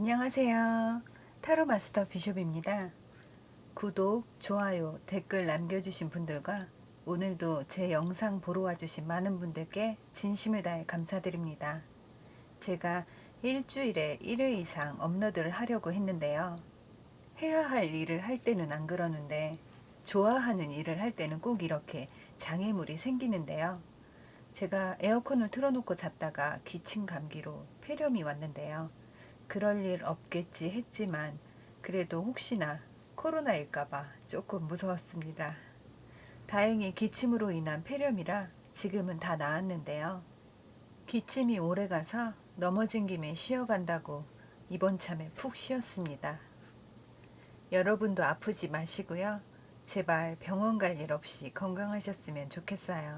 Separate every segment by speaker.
Speaker 1: 안녕하세요. 타로 마스터 비숍입니다. 구독, 좋아요, 댓글 남겨주신 분들과 오늘도 제 영상 보러 와주신 많은 분들께 진심을 다해 감사드립니다. 제가 일주일에 1회 이상 업로드를 하려고 했는데요. 해야 할 일을 할 때는 안 그러는데 좋아하는 일을 할 때는 꼭 이렇게 장애물이 생기는데요. 제가 에어컨을 틀어놓고 잤다가 기침 감기로 폐렴이 왔는데요. 그럴 일 없겠지 했지만 그래도 혹시나 코로나일까봐 조금 무서웠습니다. 다행히 기침으로 인한 폐렴이라 지금은 다 나았는데요. 기침이 오래가서 넘어진 김에 쉬어간다고 이번 참에 푹 쉬었습니다. 여러분도 아프지 마시고요. 제발 병원 갈 일 없이 건강하셨으면 좋겠어요.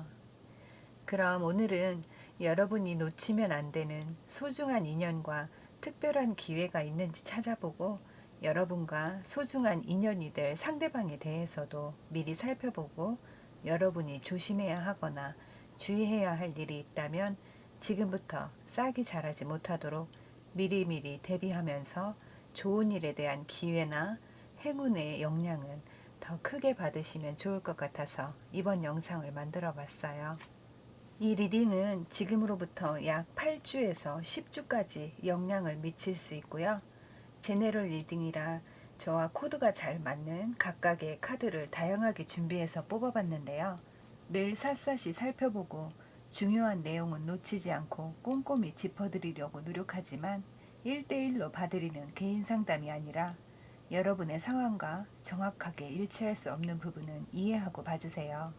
Speaker 1: 그럼 오늘은 여러분이 놓치면 안 되는 소중한 인연과 특별한 기회가 있는지 찾아보고 여러분과 소중한 인연이 될 상대방에 대해서도 미리 살펴보고 여러분이 조심해야 하거나 주의해야 할 일이 있다면 지금부터 싹이 자라지 못하도록 미리미리 대비하면서 좋은 일에 대한 기회나 행운의 영향은 더 크게 받으시면 좋을 것 같아서 이번 영상을 만들어 봤어요. 이 리딩은 지금으로부터 약 8주에서 10주까지 영향을 미칠 수 있고요. 제네럴 리딩이라 저와 코드가 잘 맞는 각각의 카드를 다양하게 준비해서 뽑아봤는데요. 늘 샅샅이 살펴보고 중요한 내용은 놓치지 않고 꼼꼼히 짚어드리려고 노력하지만 1대1로 봐드리는 개인 상담이 아니라 여러분의 상황과 정확하게 일치할 수 없는 부분은 이해하고 봐주세요.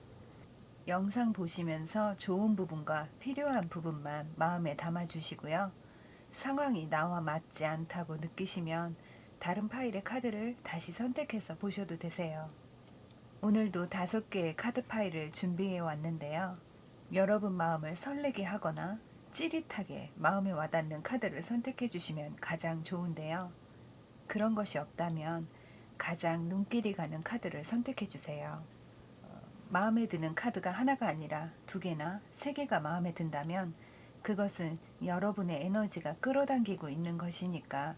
Speaker 1: 영상 보시면서 좋은 부분과 필요한 부분만 마음에 담아주시고요. 상황이 나와 맞지 않다고 느끼시면 다른 파일의 카드를 다시 선택해서 보셔도 되세요. 오늘도 5개의 카드 파일을 준비해 왔는데요. 여러분 마음을 설레게 하거나 찌릿하게 마음에 와닿는 카드를 선택해 주시면 가장 좋은데요. 그런 것이 없다면 가장 눈길이 가는 카드를 선택해 주세요. 마음에 드는 카드가 하나가 아니라 2개나 3개가 마음에 든다면 그것은 여러분의 에너지가 끌어당기고 있는 것이니까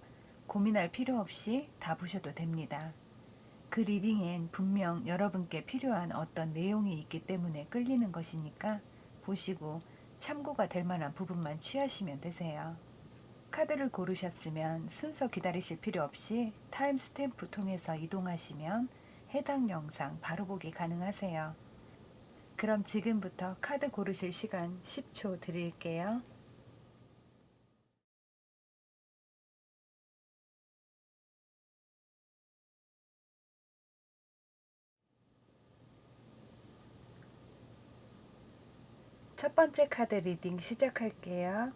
Speaker 1: 고민할 필요 없이 다 보셔도 됩니다. 그 리딩엔 분명 여러분께 필요한 어떤 내용이 있기 때문에 끌리는 것이니까 보시고 참고가 될 만한 부분만 취하시면 되세요. 카드를 고르셨으면 순서 기다리실 필요 없이 타임 스탬프 통해서 이동하시면 해당 영상 바로 보기 가능하세요. 그럼 지금부터 카드 고르실 시간 10초 드릴게요. 첫 번째 카드 리딩 시작할게요.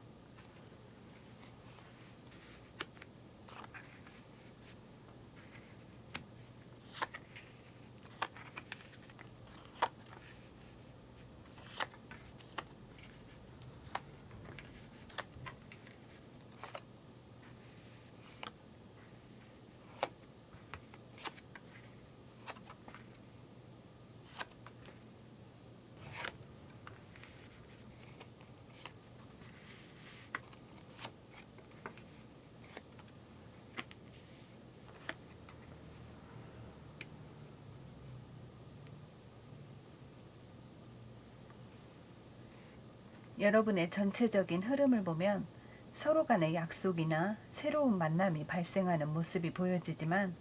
Speaker 1: 여러분의 전체적인 흐름을 보면 서로 간의 약속이나 새로운 만남이 발생하는 모습이 보여지지만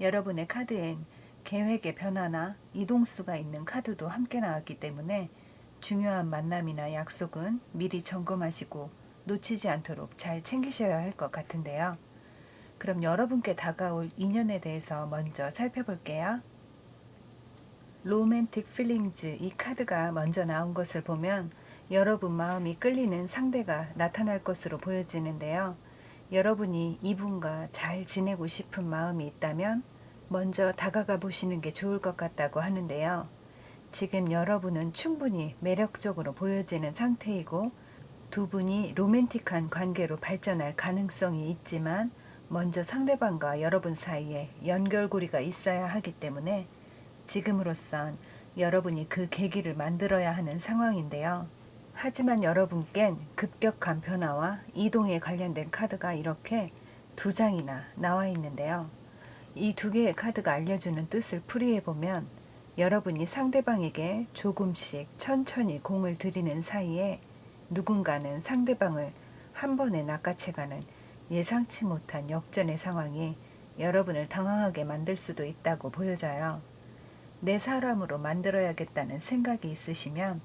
Speaker 1: 여러분의 카드엔 계획의 변화나 이동수가 있는 카드도 함께 나왔기 때문에 중요한 만남이나 약속은 미리 점검하시고 놓치지 않도록 잘 챙기셔야 할 것 같은데요. 그럼 여러분께 다가올 인연에 대해서 먼저 살펴볼게요. 로맨틱 필링즈 이 카드가 먼저 나온 것을 보면 여러분 마음이 끌리는 상대가 나타날 것으로 보여지는데요. 여러분이 이분과 잘 지내고 싶은 마음이 있다면 먼저 다가가 보시는 게 좋을 것 같다고 하는데요. 지금 여러분은 충분히 매력적으로 보여지는 상태이고 두 분이 로맨틱한 관계로 발전할 가능성이 있지만 먼저 상대방과 여러분 사이에 연결고리가 있어야 하기 때문에 지금으로선 여러분이 그 계기를 만들어야 하는 상황인데요. 하지만 여러분껜 급격한 변화와 이동에 관련된 카드가 이렇게 두 장이나 나와 있는데요. 이 두 개의 카드가 알려주는 뜻을 풀이해 보면 여러분이 상대방에게 조금씩 천천히 공을 들이는 사이에 누군가는 상대방을 한 번에 낚아채가는 예상치 못한 역전의 상황이 여러분을 당황하게 만들 수도 있다고 보여져요. 내 사람으로 만들어야겠다는 생각이 있으시면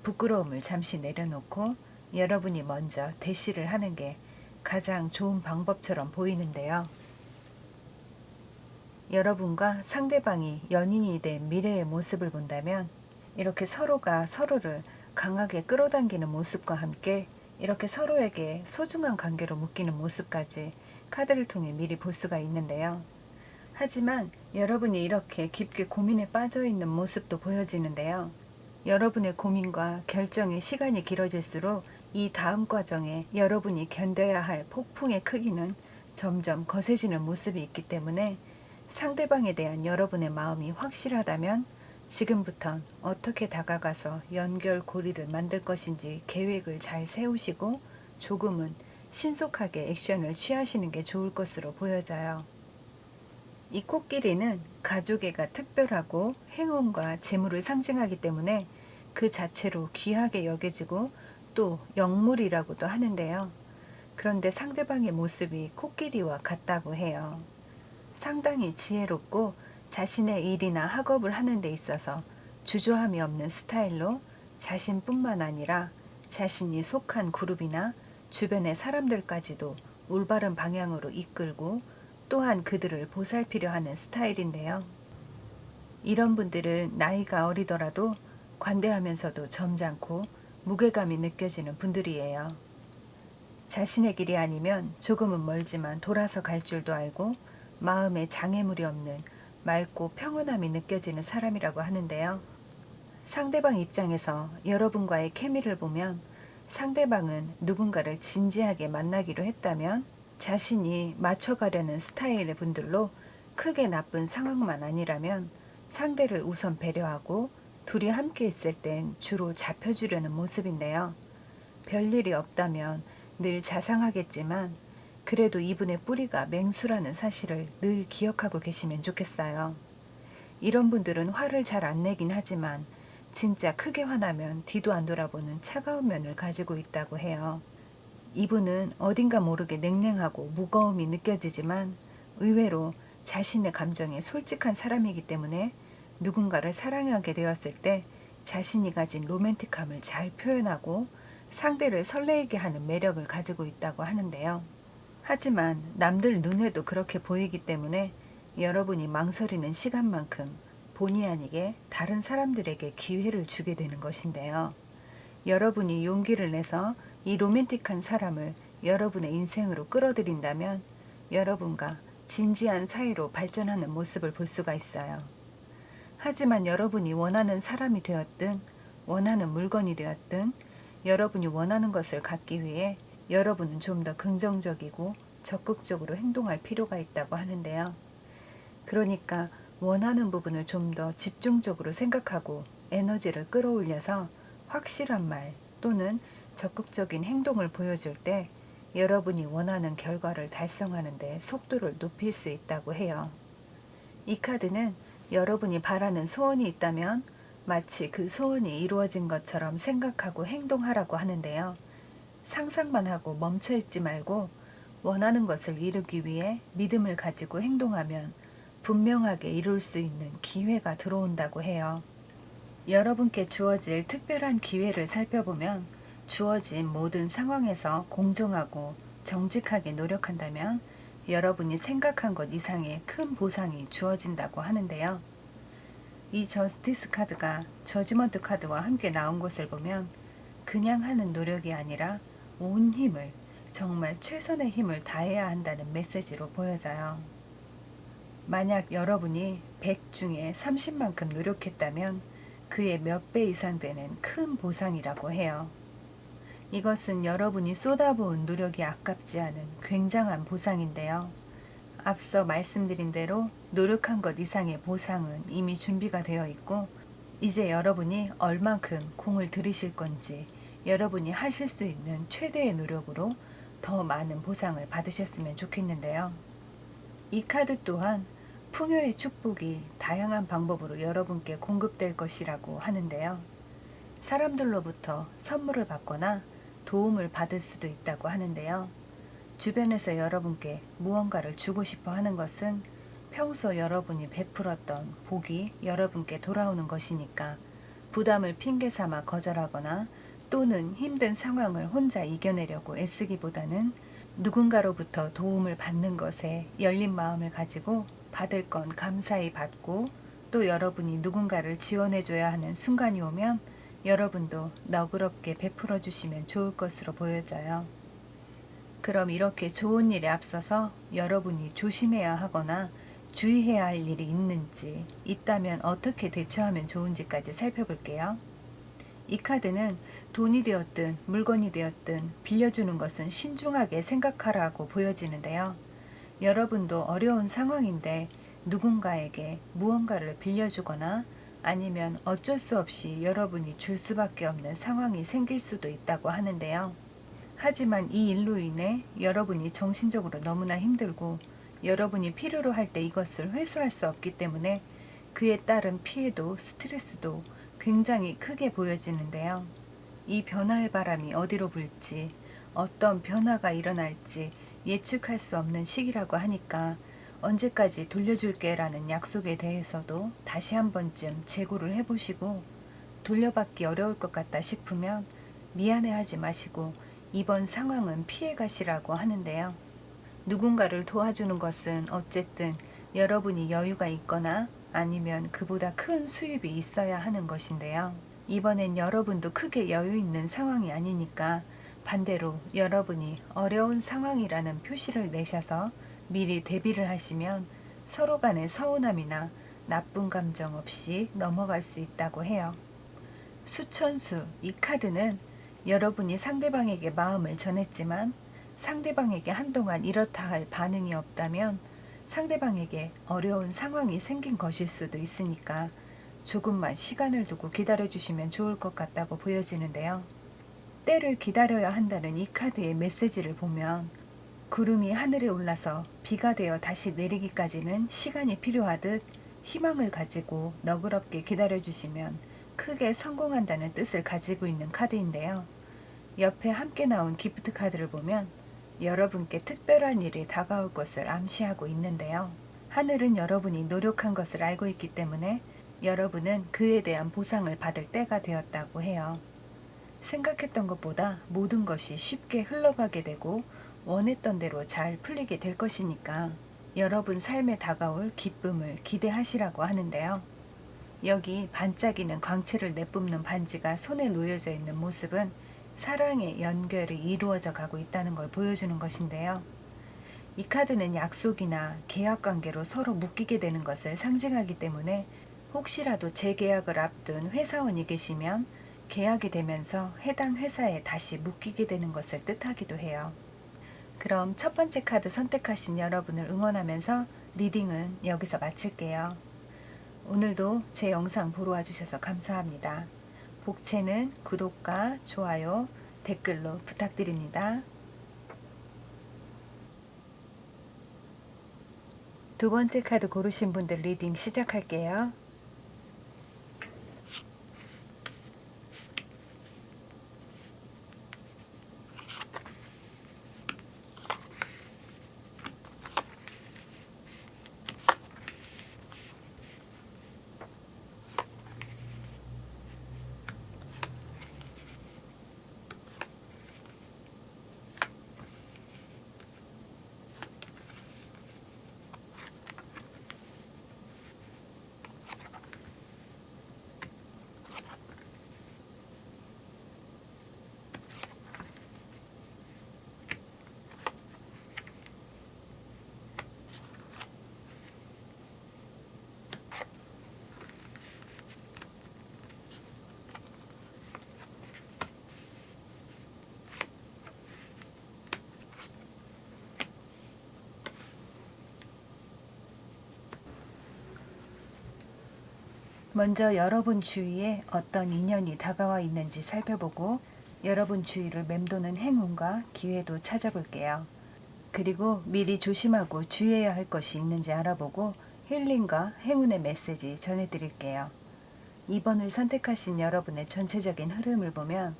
Speaker 1: 부끄러움을 잠시 내려놓고 여러분이 먼저 대시를 하는 게 가장 좋은 방법처럼 보이는데요. 여러분과 상대방이 연인이 된 미래의 모습을 본다면 이렇게 서로가 서로를 강하게 끌어당기는 모습과 함께 이렇게 서로에게 소중한 관계로 묶이는 모습까지 카드를 통해 미리 볼 수가 있는데요. 하지만 여러분이 이렇게 깊게 고민에 빠져 있는 모습도 보여지는데요. 여러분의 고민과 결정의 시간이 길어질수록 이 다음 과정에 여러분이 견뎌야 할 폭풍의 크기는 점점 거세지는 모습이 있기 때문에 상대방에 대한 여러분의 마음이 확실하다면 지금부터 어떻게 다가가서 연결고리를 만들 것인지 계획을 잘 세우시고 조금은 신속하게 액션을 취하시는 게 좋을 것으로 보여져요. 이 코끼리는 가족애가 특별하고 행운과 재물을 상징하기 때문에 그 자체로 귀하게 여겨지고 또 영물이라고도 하는데요. 그런데 상대방의 모습이 코끼리와 같다고 해요. 상당히 지혜롭고 자신의 일이나 학업을 하는 데 있어서 주저함이 없는 스타일로 자신뿐만 아니라 자신이 속한 그룹이나 주변의 사람들까지도 올바른 방향으로 이끌고 또한 그들을 보살피려 하는 스타일인데요. 이런 분들은 나이가 어리더라도 관대하면서도 점잖고 무게감이 느껴지는 분들이에요. 자신의 길이 아니면 조금은 멀지만 돌아서 갈 줄도 알고 마음에 장애물이 없는 맑고 평온함이 느껴지는 사람이라고 하는데요. 상대방 입장에서 여러분과의 케미를 보면 상대방은 누군가를 진지하게 만나기로 했다면 자신이 맞춰가려는 스타일의 분들로 크게 나쁜 상황만 아니라면 상대를 우선 배려하고 둘이 함께 있을 땐 주로 잡혀주려는 모습인데요. 별일이 없다면 늘 자상하겠지만 그래도 이분의 뿌리가 맹수라는 사실을 늘 기억하고 계시면 좋겠어요. 이런 분들은 화를 잘 안 내긴 하지만 진짜 크게 화나면 뒤도 안 돌아보는 차가운 면을 가지고 있다고 해요. 이분은 어딘가 모르게 냉랭하고 무거움이 느껴지지만 의외로 자신의 감정에 솔직한 사람이기 때문에 누군가를 사랑하게 되었을 때 자신이 가진 로맨틱함을 잘 표현하고 상대를 설레게 하는 매력을 가지고 있다고 하는데요. 하지만 남들 눈에도 그렇게 보이기 때문에 여러분이 망설이는 시간만큼 본의 아니게 다른 사람들에게 기회를 주게 되는 것인데요. 여러분이 용기를 내서 이 로맨틱한 사람을 여러분의 인생으로 끌어들인다면 여러분과 진지한 사이로 발전하는 모습을 볼 수가 있어요. 하지만 여러분이 원하는 사람이 되었든 원하는 물건이 되었든 여러분이 원하는 것을 갖기 위해 여러분은 좀 더 긍정적이고 적극적으로 행동할 필요가 있다고 하는데요. 그러니까 원하는 부분을 좀 더 집중적으로 생각하고 에너지를 끌어올려서 확실한 말 또는 적극적인 행동을 보여줄 때 여러분이 원하는 결과를 달성하는 데 속도를 높일 수 있다고 해요. 이 카드는 여러분이 바라는 소원이 있다면 마치 그 소원이 이루어진 것처럼 생각하고 행동하라고 하는데요. 상상만 하고 멈춰있지 말고 원하는 것을 이루기 위해 믿음을 가지고 행동하면 분명하게 이룰 수 있는 기회가 들어온다고 해요. 여러분께 주어질 특별한 기회를 살펴보면 주어진 모든 상황에서 공정하고 정직하게 노력한다면 여러분이 생각한 것 이상의 큰 보상이 주어진다고 하는데요. 이 저스티스 카드가 저지먼트 카드와 함께 나온 것을 보면 그냥 하는 노력이 아니라 온 힘을 정말 최선의 힘을 다해야 한다는 메시지로 보여져요. 만약 여러분이 100 중에 30만큼 노력했다면 그의 몇 배 이상 되는 큰 보상이라고 해요. 이것은 여러분이 쏟아부은 노력이 아깝지 않은 굉장한 보상인데요. 앞서 말씀드린 대로 노력한 것 이상의 보상은 이미 준비가 되어 있고 이제 여러분이 얼만큼 공을 들이실 건지 여러분이 하실 수 있는 최대의 노력으로 더 많은 보상을 받으셨으면 좋겠는데요. 이 카드 또한 풍요의 축복이 다양한 방법으로 여러분께 공급될 것이라고 하는데요. 사람들로부터 선물을 받거나 도움을 받을 수도 있다고 하는데요. 주변에서 여러분께 무언가를 주고 싶어 하는 것은 평소 여러분이 베풀었던 복이 여러분께 돌아오는 것이니까 부담을 핑계 삼아 거절하거나 또는 힘든 상황을 혼자 이겨내려고 애쓰기보다는 누군가로부터 도움을 받는 것에 열린 마음을 가지고 받을 건 감사히 받고 또 여러분이 누군가를 지원해줘야 하는 순간이 오면 여러분도 너그럽게 베풀어 주시면 좋을 것으로 보여져요. 그럼 이렇게 좋은 일에 앞서서 여러분이 조심해야 하거나 주의해야 할 일이 있는지, 있다면 어떻게 대처하면 좋은지까지 살펴볼게요. 이 카드는 돈이 되었든 물건이 되었든 빌려주는 것은 신중하게 생각하라고 보여지는데요. 여러분도 어려운 상황인데 누군가에게 무언가를 빌려주거나 아니면 어쩔 수 없이 여러분이 줄 수밖에 없는 상황이 생길 수도 있다고 하는데요. 하지만 이 일로 인해 여러분이 정신적으로 너무나 힘들고 여러분이 필요로 할 때 이것을 회수할 수 없기 때문에 그에 따른 피해도 스트레스도 굉장히 크게 보여지는데요. 이 변화의 바람이 어디로 불지, 어떤 변화가 일어날지 예측할 수 없는 시기라고 하니까 언제까지 돌려줄게 라는 약속에 대해서도 다시 한 번쯤 재고를 해보시고 돌려받기 어려울 것 같다 싶으면 미안해하지 마시고 이번 상황은 피해 가시라고 하는데요. 누군가를 도와주는 것은 어쨌든 여러분이 여유가 있거나 아니면 그보다 큰 수입이 있어야 하는 것인데요. 이번엔 여러분도 크게 여유 있는 상황이 아니니까 반대로 여러분이 어려운 상황이라는 표시를 내셔서 미리 대비를 하시면 서로 간의 서운함이나 나쁜 감정 없이 넘어갈 수 있다고 해요. 수천수, 이 카드는 여러분이 상대방에게 마음을 전했지만 상대방에게 한동안 이렇다 할 반응이 없다면 상대방에게 어려운 상황이 생긴 것일 수도 있으니까 조금만 시간을 두고 기다려주시면 좋을 것 같다고 보여지는데요. 때를 기다려야 한다는 이 카드의 메시지를 보면 구름이 하늘에 올라서 비가 되어 다시 내리기까지는 시간이 필요하듯 희망을 가지고 너그럽게 기다려주시면 크게 성공한다는 뜻을 가지고 있는 카드인데요. 옆에 함께 나온 기프트 카드를 보면 여러분께 특별한 일이 다가올 것을 암시하고 있는데요. 하늘은 여러분이 노력한 것을 알고 있기 때문에 여러분은 그에 대한 보상을 받을 때가 되었다고 해요. 생각했던 것보다 모든 것이 쉽게 흘러가게 되고 원했던 대로 잘 풀리게 될 것이니까 여러분 삶에 다가올 기쁨을 기대하시라고 하는데요. 여기 반짝이는 광채를 내뿜는 반지가 손에 놓여져 있는 모습은 사랑의 연결이 이루어져 가고 있다는 걸 보여주는 것인데요. 이 카드는 약속이나 계약 관계로 서로 묶이게 되는 것을 상징하기 때문에 혹시라도 재계약을 앞둔 회사원이 계시면 계약이 되면서 해당 회사에 다시 묶이게 되는 것을 뜻하기도 해요. 그럼 첫 번째 카드 선택하신 여러분을 응원하면서 리딩은 여기서 마칠게요. 오늘도 제 영상 보러 와주셔서 감사합니다. 복채는 구독과 좋아요, 댓글로 부탁드립니다. 두 번째 카드 고르신 분들 리딩 시작할게요. 먼저 여러분 주위에 어떤 인연이 다가와 있는지 살펴보고 여러분 주위를 맴도는 행운과 기회도 찾아볼게요. 그리고 미리 조심하고 주의해야 할 것이 있는지 알아보고 힐링과 행운의 메시지 전해드릴게요. 2번을 선택하신 여러분의 전체적인 흐름을 보면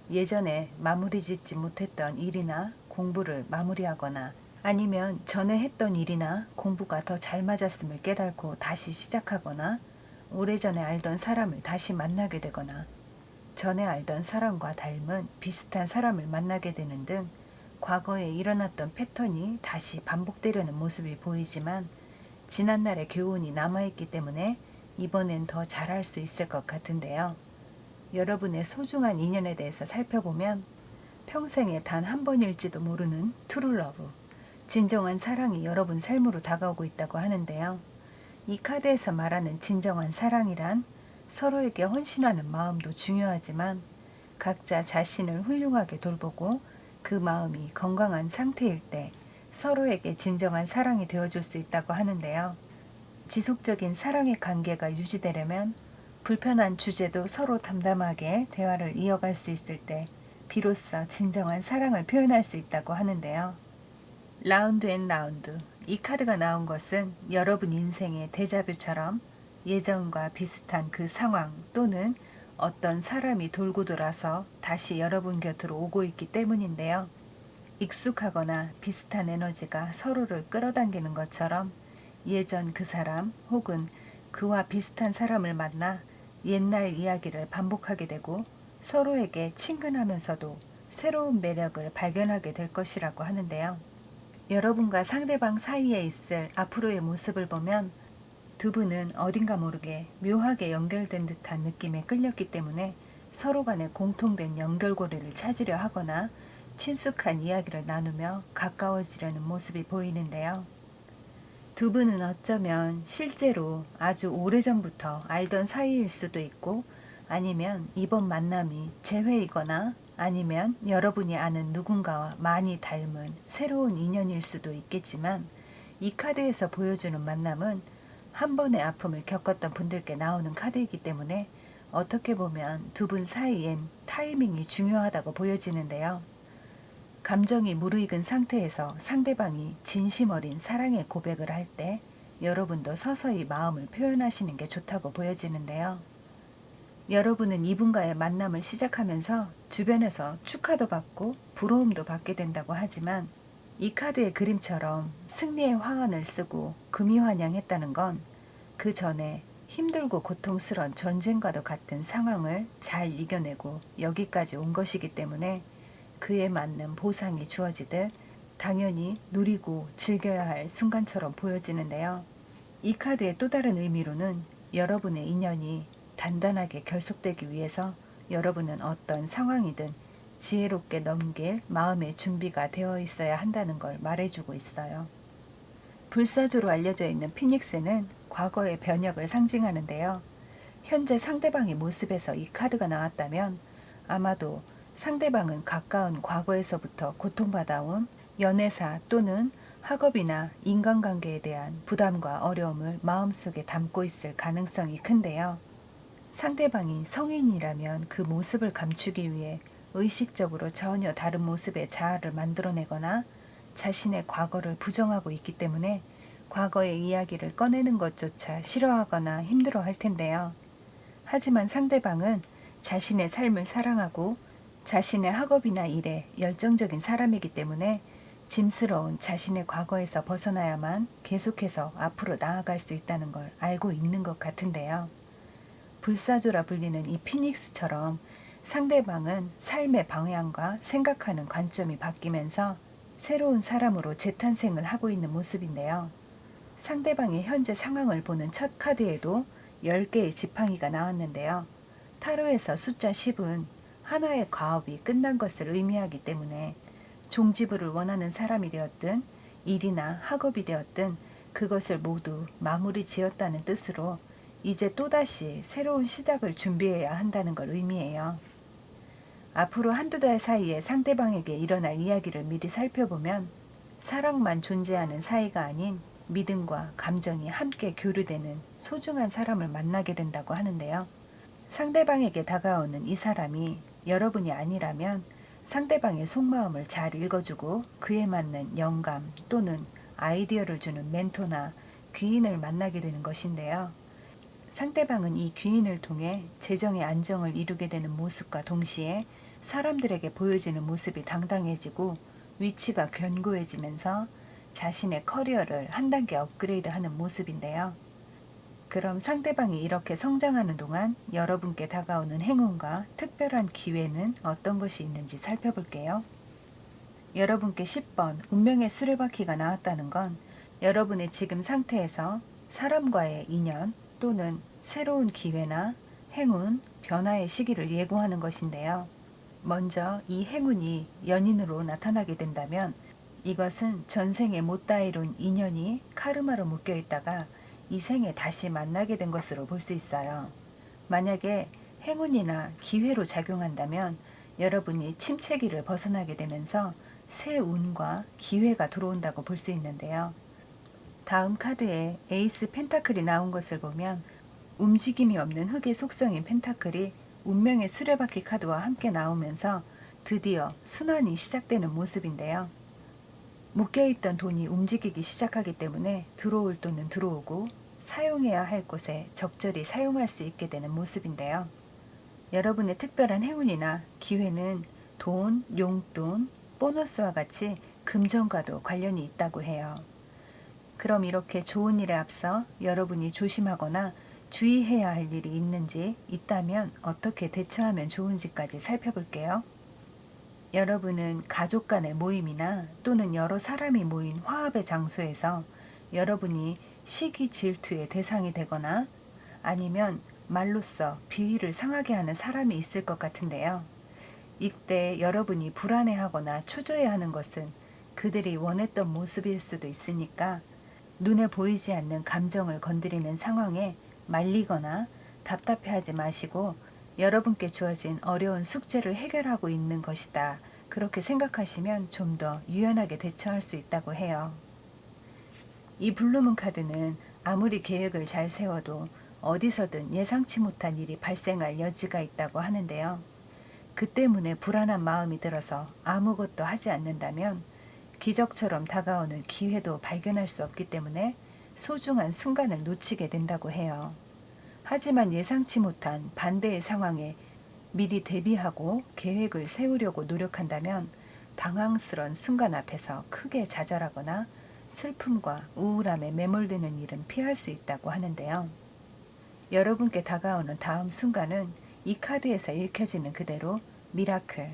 Speaker 1: 예전에 마무리 짓지 못했던 일이나 공부를 마무리하거나 아니면 전에 했던 일이나 공부가 더 잘 맞았음을 깨닫고 다시 시작하거나 오래전에 알던 사람을 다시 만나게 되거나 전에 알던 사람과 닮은 비슷한 사람을 만나게 되는 등 과거에 일어났던 패턴이 다시 반복되려는 모습이 보이지만 지난날의 교훈이 남아있기 때문에 이번엔 더 잘할 수 있을 것 같은데요. 여러분의 소중한 인연에 대해서 살펴보면 평생에 단 한 번일지도 모르는 트루러브, 진정한 사랑이 여러분 삶으로 다가오고 있다고 하는데요. 이 카드에서 말하는 진정한 사랑이란 서로에게 헌신하는 마음도 중요하지만 각자 자신을 훌륭하게 돌보고 그 마음이 건강한 상태일 때 서로에게 진정한 사랑이 되어줄 수 있다고 하는데요. 지속적인 사랑의 관계가 유지되려면 불편한 주제도 서로 담담하게 대화를 이어갈 수 있을 때 비로소 진정한 사랑을 표현할 수 있다고 하는데요. 라운드 앤 라운드, 이 카드가 나온 것은 여러분 인생의 데자뷰처럼 예전과 비슷한 그 상황 또는 어떤 사람이 돌고 돌아서 다시 여러분 곁으로 오고 있기 때문인데요. 익숙하거나 비슷한 에너지가 서로를 끌어당기는 것처럼 예전 그 사람 혹은 그와 비슷한 사람을 만나 옛날 이야기를 반복하게 되고 서로에게 친근하면서도 새로운 매력을 발견하게 될 것이라고 하는데요. 여러분과 상대방 사이에 있을 앞으로의 모습을 보면 두 분은 어딘가 모르게 묘하게 연결된 듯한 느낌에 끌렸기 때문에 서로 간에 공통된 연결고리를 찾으려 하거나 친숙한 이야기를 나누며 가까워지려는 모습이 보이는데요. 두 분은 어쩌면 실제로 아주 오래전부터 알던 사이일 수도 있고 아니면 이번 만남이 재회이거나 아니면 여러분이 아는 누군가와 많이 닮은 새로운 인연일 수도 있겠지만 이 카드에서 보여주는 만남은 한 번의 아픔을 겪었던 분들께 나오는 카드이기 때문에 어떻게 보면 두 분 사이엔 타이밍이 중요하다고 보여지는데요. 감정이 무르익은 상태에서 상대방이 진심 어린 사랑의 고백을 할 때 여러분도 서서히 마음을 표현하시는 게 좋다고 보여지는데요. 여러분은 이분과의 만남을 시작하면서 주변에서 축하도 받고 부러움도 받게 된다고 하지만 이 카드의 그림처럼 승리의 화환을 쓰고 금이환영했다는 건 그 전에 힘들고 고통스러운 전쟁과도 같은 상황을 잘 이겨내고 여기까지 온 것이기 때문에 그에 맞는 보상이 주어지듯 당연히 누리고 즐겨야 할 순간처럼 보여지는데요. 이 카드의 또 다른 의미로는 여러분의 인연이 단단하게 결속되기 위해서 여러분은 어떤 상황이든 지혜롭게 넘길 마음의 준비가 되어 있어야 한다는 걸 말해주고 있어요. 불사조로 알려져 있는 피닉스는 과거의 변혁을 상징하는데요. 현재 상대방의 모습에서 이 카드가 나왔다면 아마도 상대방은 가까운 과거에서부터 고통받아온 연애사 또는 학업이나 인간관계에 대한 부담과 어려움을 마음속에 담고 있을 가능성이 큰데요. 상대방이 성인이라면 그 모습을 감추기 위해 의식적으로 전혀 다른 모습의 자아를 만들어내거나 자신의 과거를 부정하고 있기 때문에 과거의 이야기를 꺼내는 것조차 싫어하거나 힘들어할 텐데요. 하지만 상대방은 자신의 삶을 사랑하고 자신의 학업이나 일에 열정적인 사람이기 때문에 짐스러운 자신의 과거에서 벗어나야만 계속해서 앞으로 나아갈 수 있다는 걸 알고 있는 것 같은데요. 불사조라 불리는 이 피닉스처럼 상대방은 삶의 방향과 생각하는 관점이 바뀌면서 새로운 사람으로 재탄생을 하고 있는 모습인데요. 상대방의 현재 상황을 보는 첫 카드에도 10개의 지팡이가 나왔는데요. 타로에서 숫자 10은 하나의 과업이 끝난 것을 의미하기 때문에 종지부를 원하는 사람이 되었든 일이나 학업이 되었든 그것을 모두 마무리 지었다는 뜻으로 이제 또다시 새로운 시작을 준비해야 한다는 걸 의미해요. 앞으로 한두 달 사이에 상대방에게 일어날 이야기를 미리 살펴보면 사랑만 존재하는 사이가 아닌 믿음과 감정이 함께 교류되는 소중한 사람을 만나게 된다고 하는데요. 상대방에게 다가오는 이 사람이 여러분이 아니라면 상대방의 속마음을 잘 읽어주고 그에 맞는 영감 또는 아이디어를 주는 멘토나 귀인을 만나게 되는 것인데요. 상대방은 이 귀인을 통해 재정의 안정을 이루게 되는 모습과 동시에 사람들에게 보여지는 모습이 당당해지고 위치가 견고해지면서 자신의 커리어를 한 단계 업그레이드하는 모습인데요. 그럼 상대방이 이렇게 성장하는 동안 여러분께 다가오는 행운과 특별한 기회는 어떤 것이 있는지 살펴볼게요. 여러분께 10번 운명의 수레바퀴가 나왔다는 건 여러분의 지금 상태에서 사람과의 인연 또는 새로운 기회나 행운, 변화의 시기를 예고하는 것인데요. 먼저 이 행운이 연인으로 나타나게 된다면 이것은 전생에 못다 이룬 인연이 카르마로 묶여 있다가 이 생에 다시 만나게 된 것으로 볼 수 있어요. 만약에 행운이나 기회로 작용한다면 여러분이 침체기를 벗어나게 되면서 새 운과 기회가 들어온다고 볼 수 있는데요. 다음 카드에 에이스 펜타클이 나온 것을 보면 움직임이 없는 흙의 속성인 펜타클이 운명의 수레바퀴 카드와 함께 나오면서 드디어 순환이 시작되는 모습인데요. 묶여있던 돈이 움직이기 시작하기 때문에 들어올 돈은 들어오고 사용해야 할 곳에 적절히 사용할 수 있게 되는 모습인데요. 여러분의 특별한 행운이나 기회는 돈, 용돈, 보너스와 같이 금전과도 관련이 있다고 해요. 그럼 이렇게 좋은 일에 앞서 여러분이 조심하거나 주의해야 할 일이 있는지 있다면 어떻게 대처하면 좋은지까지 살펴볼게요. 여러분은 가족 간의 모임이나 또는 여러 사람이 모인 화합의 장소에서 여러분이 시기 질투의 대상이 되거나 아니면 말로써 비위를 상하게 하는 사람이 있을 것 같은데요. 이때 여러분이 불안해하거나 초조해하는 것은 그들이 원했던 모습일 수도 있으니까 눈에 보이지 않는 감정을 건드리는 상황에 말리거나 답답해하지 마시고 여러분께 주어진 어려운 숙제를 해결하고 있는 것이다. 그렇게 생각하시면 좀 더 유연하게 대처할 수 있다고 해요. 이 블루문 카드는 아무리 계획을 잘 세워도 어디서든 예상치 못한 일이 발생할 여지가 있다고 하는데요. 그 때문에 불안한 마음이 들어서 아무것도 하지 않는다면 기적처럼 다가오는 기회도 발견할 수 없기 때문에 소중한 순간을 놓치게 된다고 해요. 하지만 예상치 못한 반대의 상황에 미리 대비하고 계획을 세우려고 노력한다면 당황스런 순간 앞에서 크게 좌절하거나 슬픔과 우울함에 매몰드는 일은 피할 수 있다고 하는데요. 여러분께 다가오는 다음 순간은 이 카드에서 읽혀지는 그대로 미라클,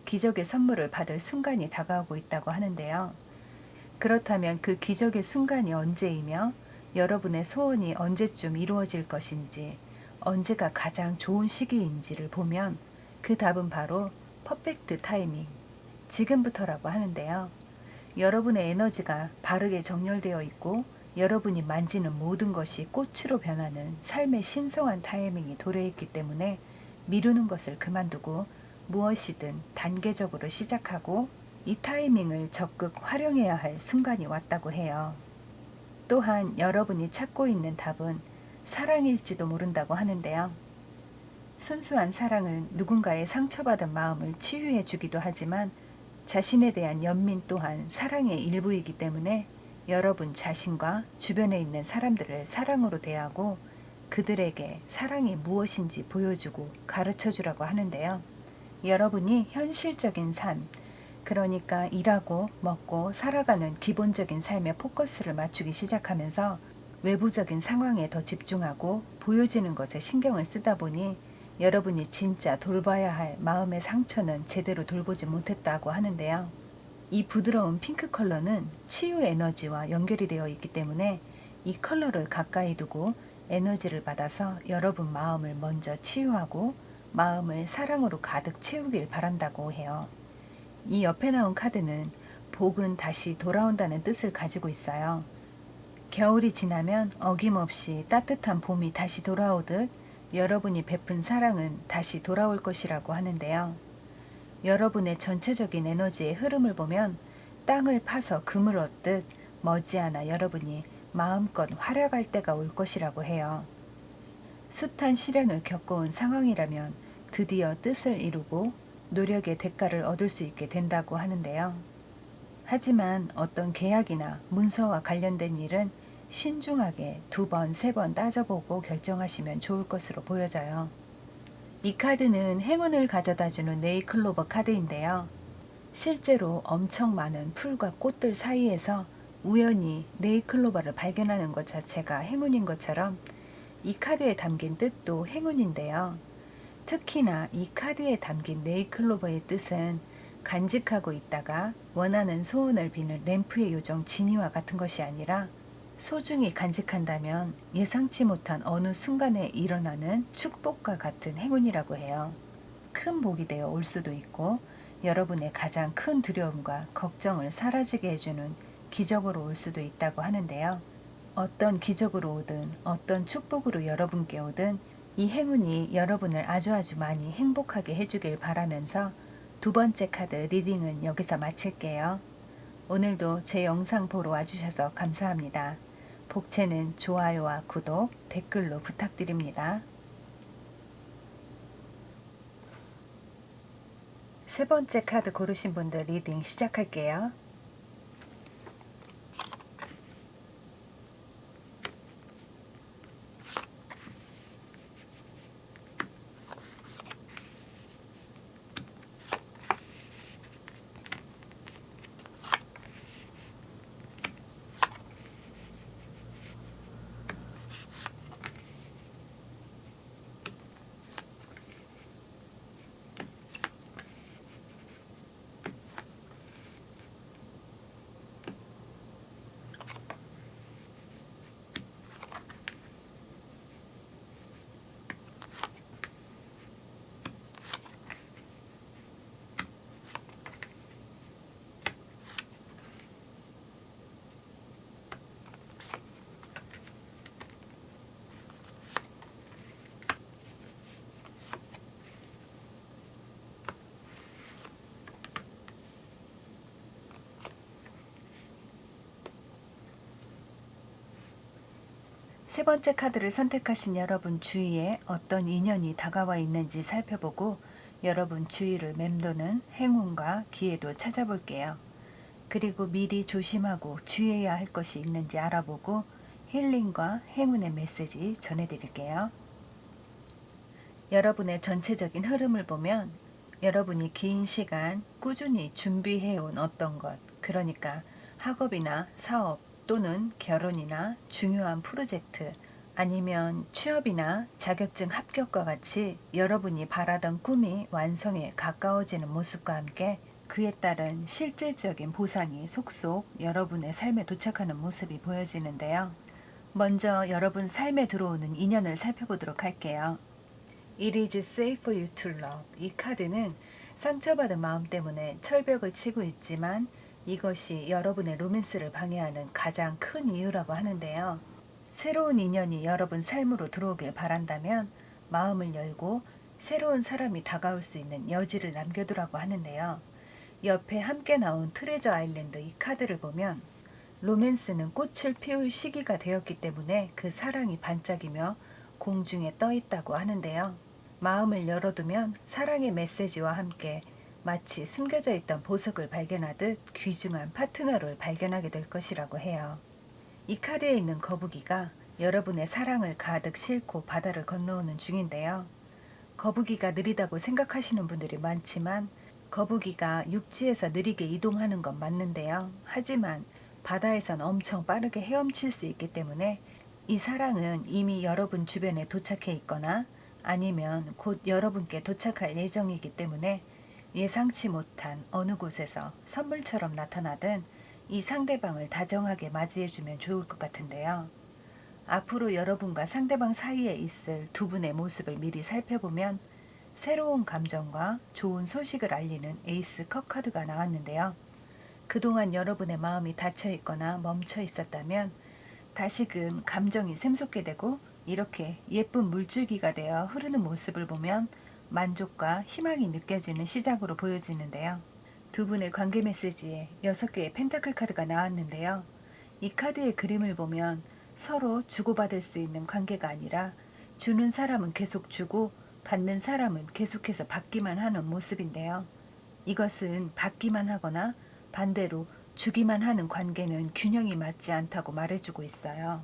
Speaker 1: 기적의 선물을 받을 순간이 다가오고 있다고 하는데요. 그렇다면 그 기적의 순간이 언제이며 여러분의 소원이 언제쯤 이루어질 것인지 언제가 가장 좋은 시기인지를 보면 그 답은 바로 퍼펙트 타이밍, 지금부터라고 하는데요. 여러분의 에너지가 바르게 정렬되어 있고 여러분이 만지는 모든 것이 꽃으로 변하는 삶의 신성한 타이밍이 도래했기 때문에 미루는 것을 그만두고 무엇이든 단계적으로 시작하고 이 타이밍을 적극 활용해야 할 순간이 왔다고 해요. 또한 여러분이 찾고 있는 답은 사랑일지도 모른다고 하는데요. 순수한 사랑은 누군가의 상처받은 마음을 치유해 주기도 하지만 자신에 대한 연민 또한 사랑의 일부이기 때문에 여러분 자신과 주변에 있는 사람들을 사랑으로 대하고 그들에게 사랑이 무엇인지 보여주고 가르쳐 주라고 하는데요. 여러분이 현실적인 삶, 그러니까 일하고 먹고 살아가는 기본적인 삶에 포커스를 맞추기 시작하면서 외부적인 상황에 더 집중하고 보여지는 것에 신경을 쓰다 보니 여러분이 진짜 돌봐야 할 마음의 상처는 제대로 돌보지 못했다고 하는데요. 이 부드러운 핑크 컬러는 치유 에너지와 연결이 되어 있기 때문에 이 컬러를 가까이 두고 에너지를 받아서 여러분 마음을 먼저 치유하고 마음을 사랑으로 가득 채우길 바란다고 해요. 이 옆에 나온 카드는 복은 다시 돌아온다는 뜻을 가지고 있어요. 겨울이 지나면 어김없이 따뜻한 봄이 다시 돌아오듯 여러분이 베푼 사랑은 다시 돌아올 것이라고 하는데요. 여러분의 전체적인 에너지의 흐름을 보면 땅을 파서 금을 얻듯 머지않아 여러분이 마음껏 활약할 때가 올 것이라고 해요. 숱한 시련을 겪어온 상황이라면 드디어 뜻을 이루고 노력의 대가를 얻을 수 있게 된다고 하는데요. 하지만 어떤 계약이나 문서와 관련된 일은 신중하게 2번, 3번 따져보고 결정하시면 좋을 것으로 보여져요. 이 카드는 행운을 가져다주는 네이클로버 카드인데요. 실제로 엄청 많은 풀과 꽃들 사이에서 우연히 네이클로버를 발견하는 것 자체가 행운인 것처럼 이 카드에 담긴 뜻도 행운인데요. 특히나 이 카드에 담긴 네이클로버의 뜻은 간직하고 있다가 원하는 소원을 비는 램프의 요정 지니와 같은 것이 아니라 소중히 간직한다면 예상치 못한 어느 순간에 일어나는 축복과 같은 행운이라고 해요. 큰 복이 되어 올 수도 있고 여러분의 가장 큰 두려움과 걱정을 사라지게 해주는 기적으로 올 수도 있다고 하는데요. 어떤 기적으로 오든 어떤 축복으로 여러분께 오든 이 행운이 여러분을 아주 많이 행복하게 해주길 바라면서 2번째 카드 리딩은 여기서 마칠게요. 오늘도 제 영상 보러 와주셔서 감사합니다. 복채는 좋아요와 구독, 댓글로 부탁드립니다. 3번째 카드 고르신 분들 리딩 시작할게요. 세 번째 카드를 선택하신 여러분 주위에 어떤 인연이 다가와 있는지 살펴보고 여러분 주위를 맴도는 행운과 기회도 찾아볼게요. 그리고 미리 조심하고 주의해야 할 것이 있는지 알아보고 힐링과 행운의 메시지 전해드릴게요. 여러분의 전체적인 흐름을 보면 여러분이 긴 시간 꾸준히 준비해온 어떤 것, 그러니까 학업이나 사업 또는 결혼이나 중요한 프로젝트 아니면 취업이나 자격증 합격과 같이 여러분이 바라던 꿈이 완성에 가까워지는 모습과 함께 그에 따른 실질적인 보상이 속속 여러분의 삶에 도착하는 모습이 보여지는데요. 먼저 여러분 삶에 들어오는 인연을 살펴보도록 할게요. It is safe for you to love. 이 카드는 상처받은 마음 때문에 철벽을 치고 있지만 이것이 여러분의 로맨스를 방해하는 가장 큰 이유라고 하는데요. 새로운 인연이 여러분 삶으로 들어오길 바란다면 마음을 열고 새로운 사람이 다가올 수 있는 여지를 남겨두라고 하는데요. 옆에 함께 나온 트레저 아일랜드 이 카드를 보면 로맨스는 꽃을 피울 시기가 되었기 때문에 그 사랑이 반짝이며 공중에 떠 있다고 하는데요. 마음을 열어두면 사랑의 메시지와 함께 마치 숨겨져 있던 보석을 발견하듯 귀중한 파트너를 발견하게 될 것이라고 해요. 이 카드에 있는 거북이가 여러분의 사랑을 가득 싣고 바다를 건너오는 중인데요. 거북이가 느리다고 생각하시는 분들이 많지만 거북이가 육지에서 느리게 이동하는 건 맞는데요. 하지만 바다에선 엄청 빠르게 헤엄칠 수 있기 때문에 이 사랑은 이미 여러분 주변에 도착해 있거나 아니면 곧 여러분께 도착할 예정이기 때문에 예상치 못한 어느 곳에서 선물처럼 나타나든 이 상대방을 다정하게 맞이해주면 좋을 것 같은데요. 앞으로 여러분과 상대방 사이에 있을 두 분의 모습을 미리 살펴보면 새로운 감정과 좋은 소식을 알리는 에이스 컵 카드가 나왔는데요. 그동안 여러분의 마음이 닫혀 있거나 멈춰 있었다면 다시금 감정이 샘솟게 되고 이렇게 예쁜 물줄기가 되어 흐르는 모습을 보면 만족과 희망이 느껴지는 시작으로 보여지는데요. 두 분의 관계 메시지에 6개의 펜타클 카드가 나왔는데요. 이 카드의 그림을 보면 서로 주고받을 수 있는 관계가 아니라 주는 사람은 계속 주고 받는 사람은 계속해서 받기만 하는 모습인데요. 이것은 받기만 하거나 반대로 주기만 하는 관계는 균형이 맞지 않다고 말해주고 있어요.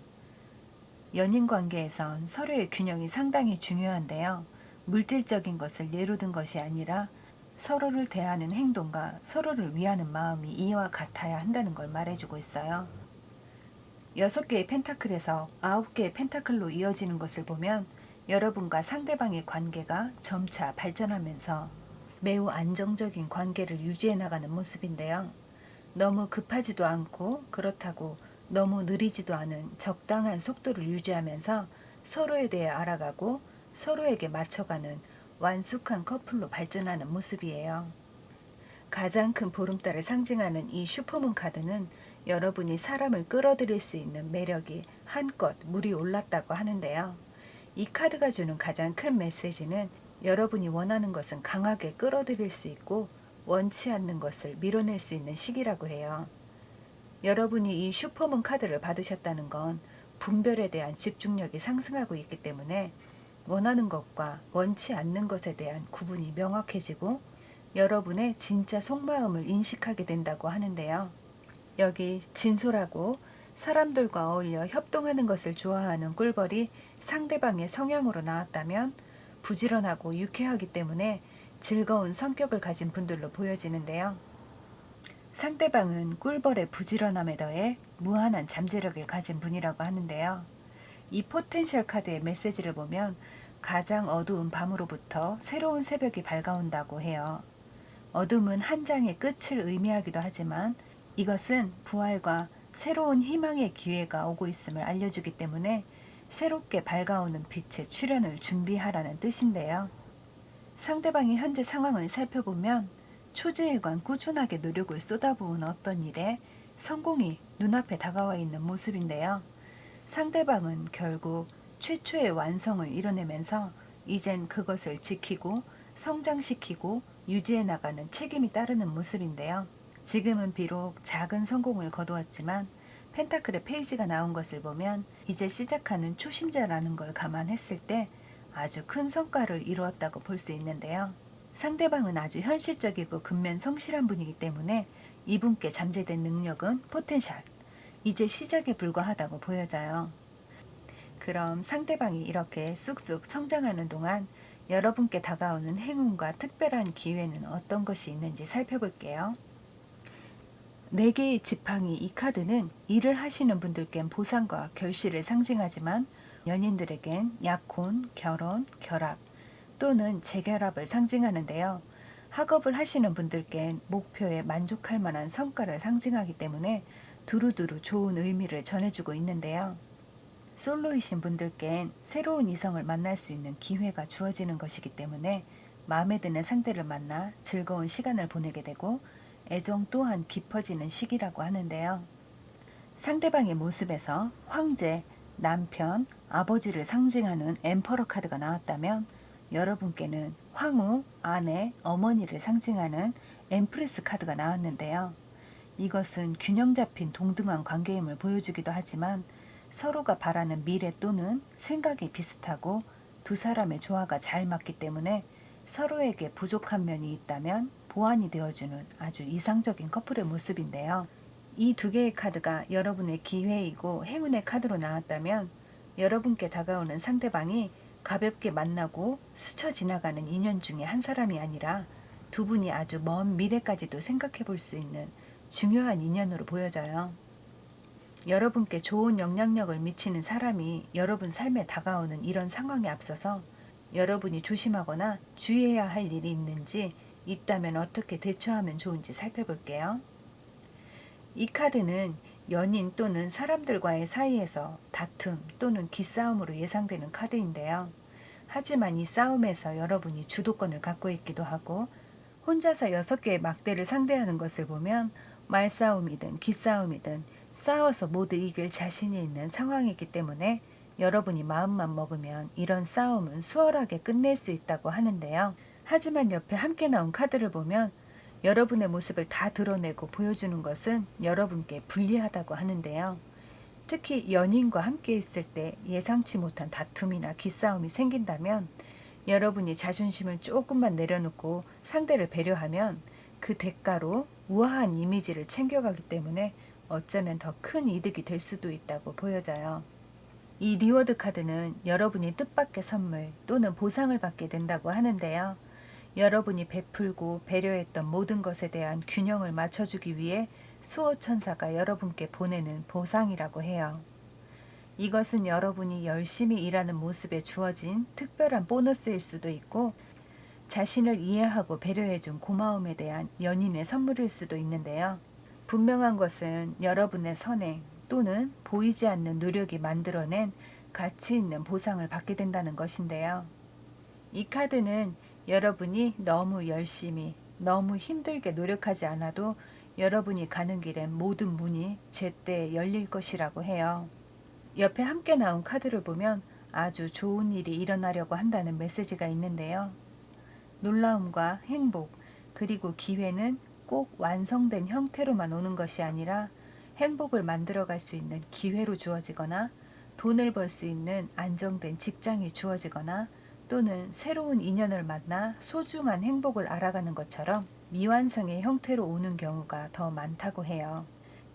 Speaker 1: 연인 관계에선 서로의 균형이 상당히 중요한데요. 물질적인 것을 예로 든 것이 아니라 서로를 대하는 행동과 서로를 위하는 마음이 이와 같아야 한다는 걸 말해주고 있어요. 6개의 펜타클에서 9개의 펜타클로 이어지는 것을 보면 여러분과 상대방의 관계가 점차 발전하면서 매우 안정적인 관계를 유지해 나가는 모습인데요. 너무 급하지도 않고 그렇다고 너무 느리지도 않은 적당한 속도를 유지하면서 서로에 대해 알아가고 서로에게 맞춰가는 완숙한 커플로 발전하는 모습이에요. 가장 큰 보름달을 상징하는 이 슈퍼문 카드는 여러분이 사람을 끌어들일 수 있는 매력이 한껏 물이 올랐다고 하는데요. 이 카드가 주는 가장 큰 메시지는 여러분이 원하는 것은 강하게 끌어들일 수 있고 원치 않는 것을 밀어낼 수 있는 시기라고 해요. 여러분이 이 슈퍼문 카드를 받으셨다는 건 분별에 대한 집중력이 상승하고 있기 때문에 원하는 것과 원치 않는 것에 대한 구분이 명확해지고 여러분의 진짜 속마음을 인식하게 된다고 하는데요. 여기 진솔하고 사람들과 어울려 협동하는 것을 좋아하는 꿀벌이 상대방의 성향으로 나왔다면 부지런하고 유쾌하기 때문에 즐거운 성격을 가진 분들로 보여지는데요. 상대방은 꿀벌의 부지런함에 더해 무한한 잠재력을 가진 분이라고 하는데요. 이 포텐셜 카드의 메시지를 보면 가장 어두운 밤으로부터 새로운 새벽이 밝아온다고 해요. 어둠은 한 장의 끝을 의미하기도 하지만 이것은 부활과 새로운 희망의 기회가 오고 있음을 알려주기 때문에 새롭게 밝아오는 빛의 출현을 준비하라는 뜻인데요. 상대방의 현재 상황을 살펴보면 초지일관 꾸준하게 노력을 쏟아부은 어떤 일에 성공이 눈앞에 다가와 있는 모습인데요. 상대방은 결국 최초의 완성을 이뤄내면서 이젠 그것을 지키고 성장시키고 유지해 나가는 책임이 따르는 모습인데요. 지금은 비록 작은 성공을 거두었지만 펜타클의 페이지가 나온 것을 보면 이제 시작하는 초심자라는 걸 감안했을 때 아주 큰 성과를 이루었다고 볼 수 있는데요. 상대방은 아주 현실적이고 근면 성실한 분이기 때문에 이분께 잠재된 능력은 포텐셜, 이제 시작에 불과하다고 보여져요. 그럼 상대방이 이렇게 쑥쑥 성장하는 동안 여러분께 다가오는 행운과 특별한 기회는 어떤 것이 있는지 살펴볼게요. 4개의 지팡이 이 카드는 일을 하시는 분들께는 보상과 결실을 상징하지만 연인들에겐 약혼, 결혼, 결합 또는 재결합을 상징하는데요. 학업을 하시는 분들께는 목표에 만족할 만한 성과를 상징하기 때문에 두루두루 좋은 의미를 전해주고 있는데요. 솔로이신 분들께는 새로운 이성을 만날 수 있는 기회가 주어지는 것이기 때문에 마음에 드는 상대를 만나 즐거운 시간을 보내게 되고 애정 또한 깊어지는 시기라고 하는데요. 상대방의 모습에서 황제, 남편, 아버지를 상징하는 엠퍼러 카드가 나왔다면 여러분께는 황후, 아내, 어머니를 상징하는 엠프레스 카드가 나왔는데요. 이것은 균형 잡힌 동등한 관계임을 보여주기도 하지만 서로가 바라는 미래 또는 생각이 비슷하고 두 사람의 조화가 잘 맞기 때문에 서로에게 부족한 면이 있다면 보완이 되어주는 아주 이상적인 커플의 모습인데요. 이 2개의 카드가 여러분의 기회이고 행운의 카드로 나왔다면 여러분께 다가오는 상대방이 가볍게 만나고 스쳐 지나가는 인연 중에 한 사람이 아니라 두 분이 아주 먼 미래까지도 생각해 볼 수 있는 중요한 인연으로 보여져요. 여러분께 좋은 영향력을 미치는 사람이 여러분 삶에 다가오는 이런 상황에 앞서서 여러분이 조심하거나 주의해야 할 일이 있는지 있다면 어떻게 대처하면 좋은지 살펴볼게요. 이 카드는 연인 또는 사람들과의 사이에서 다툼 또는 기싸움으로 예상되는 카드인데요. 하지만 이 싸움에서 여러분이 주도권을 갖고 있기도 하고 혼자서 6개의 막대를 상대하는 것을 보면 말싸움이든 기싸움이든 싸워서 모두 이길 자신이 있는 상황이기 때문에 여러분이 마음만 먹으면 이런 싸움은 수월하게 끝낼 수 있다고 하는데요. 하지만 옆에 함께 나온 카드를 보면 여러분의 모습을 다 드러내고 보여주는 것은 여러분께 불리하다고 하는데요. 특히 연인과 함께 있을 때 예상치 못한 다툼이나 기싸움이 생긴다면 여러분이 자존심을 조금만 내려놓고 상대를 배려하면 그 대가로 우아한 이미지를 챙겨가기 때문에 어쩌면 더 큰 이득이 될 수도 있다고 보여져요. 이 리워드 카드는 여러분이 뜻밖의 선물 또는 보상을 받게 된다고 하는데요. 여러분이 베풀고 배려했던 모든 것에 대한 균형을 맞춰주기 위해 수호천사가 여러분께 보내는 보상이라고 해요. 이것은 여러분이 열심히 일하는 모습에 주어진 특별한 보너스일 수도 있고 자신을 이해하고 배려해준 고마움에 대한 연인의 선물일 수도 있는데요. 분명한 것은 여러분의 선행 또는 보이지 않는 노력이 만들어낸 가치 있는 보상을 받게 된다는 것인데요. 이 카드는 여러분이 너무 열심히, 너무 힘들게 노력하지 않아도 여러분이 가는 길엔 모든 문이 제때 열릴 것이라고 해요. 옆에 함께 나온 카드를 보면 아주 좋은 일이 일어나려고 한다는 메시지가 있는데요. 놀라움과 행복, 그리고 기회는 꼭 완성된 형태로만 오는 것이 아니라 행복을 만들어갈 수 있는 기회로 주어지거나 돈을 벌 수 있는 안정된 직장이 주어지거나 또는 새로운 인연을 만나 소중한 행복을 알아가는 것처럼 미완성의 형태로 오는 경우가 더 많다고 해요.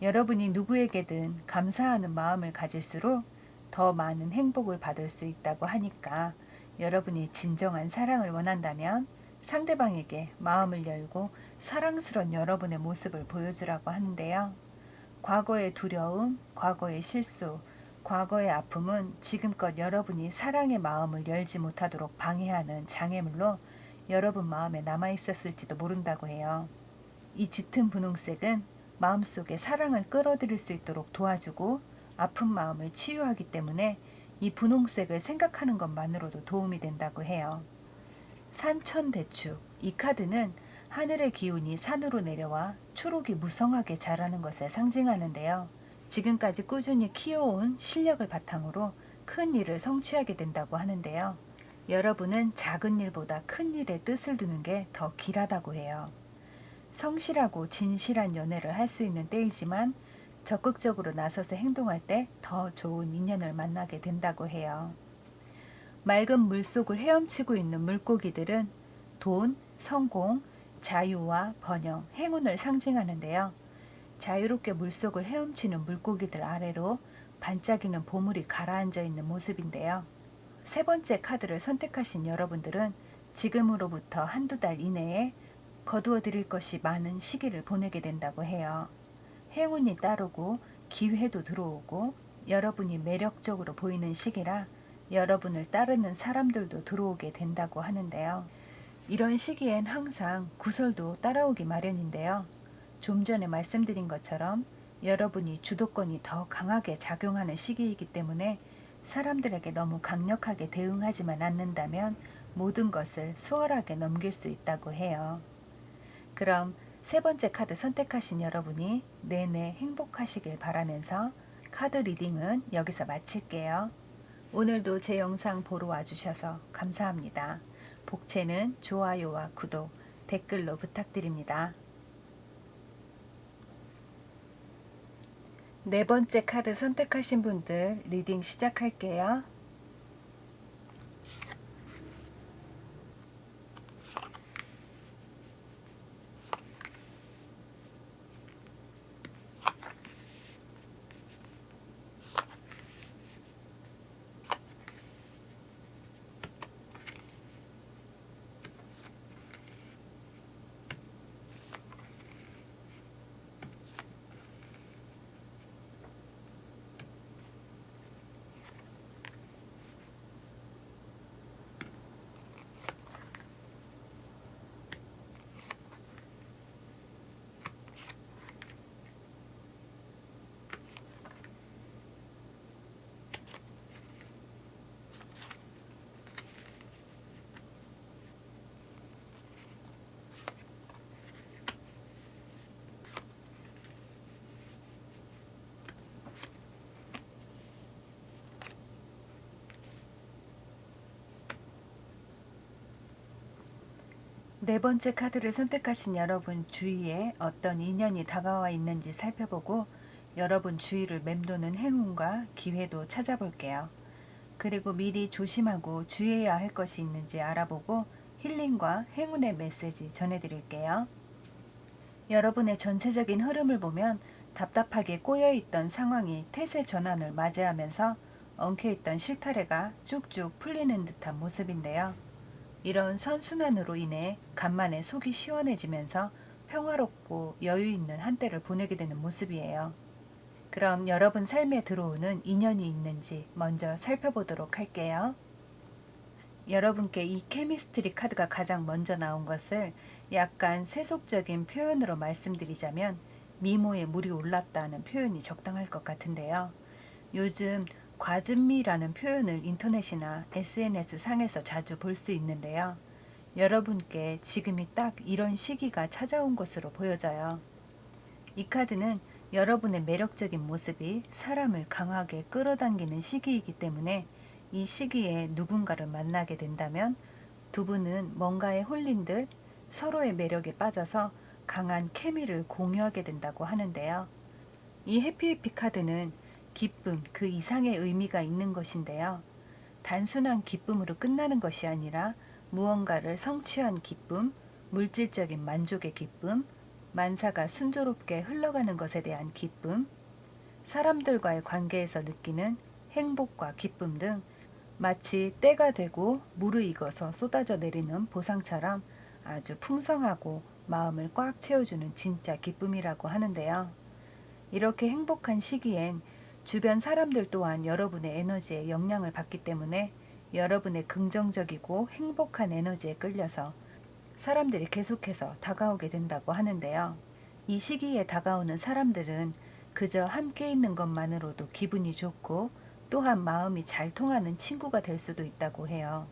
Speaker 1: 여러분이 누구에게든 감사하는 마음을 가질수록 더 많은 행복을 받을 수 있다고 하니까 여러분이 진정한 사랑을 원한다면 상대방에게 마음을 열고 사랑스러운 여러분의 모습을 보여주라고 하는데요. 과거의 두려움, 과거의 실수, 과거의 아픔은 지금껏 여러분이 사랑의 마음을 열지 못하도록 방해하는 장애물로 여러분 마음에 남아있었을지도 모른다고 해요. 이 짙은 분홍색은 마음속에 사랑을 끌어들일 수 있도록 도와주고 아픈 마음을 치유하기 때문에 이 분홍색을 생각하는 것만으로도 도움이 된다고 해요. 산천대축, 이 카드는 하늘의 기운이 산으로 내려와 초록이 무성하게 자라는 것을 상징하는데요. 지금까지 꾸준히 키워온 실력을 바탕으로 큰 일을 성취하게 된다고 하는데요. 여러분은 작은 일보다 큰 일에 뜻을 두는 게 더 길하다고 해요. 성실하고 진실한 연애를 할 수 있는 때이지만 적극적으로 나서서 행동할 때 더 좋은 인연을 만나게 된다고 해요. 맑은 물속을 헤엄치고 있는 물고기들은 돈, 성공, 자유와 번영, 행운을 상징하는데요. 자유롭게 물속을 헤엄치는 물고기들 아래로 반짝이는 보물이 가라앉아 있는 모습인데요. 세 번째 카드를 선택하신 여러분들은 지금으로부터 한두 달 이내에 거두어 드릴 것이 많은 시기를 보내게 된다고 해요. 행운이 따르고 기회도 들어오고 여러분이 매력적으로 보이는 시기라 여러분을 따르는 사람들도 들어오게 된다고 하는데요. 이런 시기엔 항상 구설도 따라오기 마련인데요. 좀 전에 말씀드린 것처럼 여러분이 주도권이 더 강하게 작용하는 시기이기 때문에 사람들에게 너무 강력하게 대응하지만 않는다면 모든 것을 수월하게 넘길 수 있다고 해요. 그럼 세 번째 카드 선택하신 여러분이 내내 행복하시길 바라면서 카드 리딩은 여기서 마칠게요. 오늘도 제 영상 보러 와주셔서 감사합니다. 복채는 좋아요와 구독, 댓글로 부탁드립니다. 네 번째 카드 선택하신 분들 리딩 시작할게요. 네 번째 카드를 선택하신 여러분 주위에 어떤 인연이 다가와 있는지 살펴보고 여러분 주위를 맴도는 행운과 기회도 찾아볼게요. 그리고 미리 조심하고 주의해야 할 것이 있는지 알아보고 힐링과 행운의 메시지 전해드릴게요. 여러분의 전체적인 흐름을 보면 답답하게 꼬여있던 상황이 태세 전환을 맞이하면서 엉켜있던 실타래가 쭉쭉 풀리는 듯한 모습인데요. 이런 선순환으로 인해 간만에 속이 시원해지면서 평화롭고 여유있는 한때를 보내게 되는 모습이에요. 그럼 여러분 삶에 들어오는 인연이 있는지 먼저 살펴보도록 할게요. 여러분께 이 케미스트리 카드가 가장 먼저 나온 것을 약간 세속적인 표현으로 말씀드리자면 미모에 물이 올랐다는 표현이 적당할 것 같은데요. 요즘 과즙미라는 표현을 인터넷이나 SNS 상에서 자주 볼 수 있는데요. 여러분께 지금이 딱 이런 시기가 찾아온 것으로 보여져요. 이 카드는 여러분의 매력적인 모습이 사람을 강하게 끌어당기는 시기이기 때문에 이 시기에 누군가를 만나게 된다면 두 분은 뭔가에 홀린 듯 서로의 매력에 빠져서 강한 케미를 공유하게 된다고 하는데요. 이 해피해피 카드는 기쁨 그 이상의 의미가 있는 것인데요. 단순한 기쁨으로 끝나는 것이 아니라 무언가를 성취한 기쁨, 물질적인 만족의 기쁨, 만사가 순조롭게 흘러가는 것에 대한 기쁨, 사람들과의 관계에서 느끼는 행복과 기쁨 등 마치 때가 되고 무르익어서 쏟아져 내리는 보상처럼 아주 풍성하고 마음을 꽉 채워주는 진짜 기쁨이라고 하는데요. 이렇게 행복한 시기엔 주변 사람들 또한 여러분의 에너지에 영향을 받기 때문에 여러분의 긍정적이고 행복한 에너지에 끌려서 사람들이 계속해서 다가오게 된다고 하는데요. 이 시기에 다가오는 사람들은 그저 함께 있는 것만으로도 기분이 좋고 또한 마음이 잘 통하는 친구가 될 수도 있다고 해요.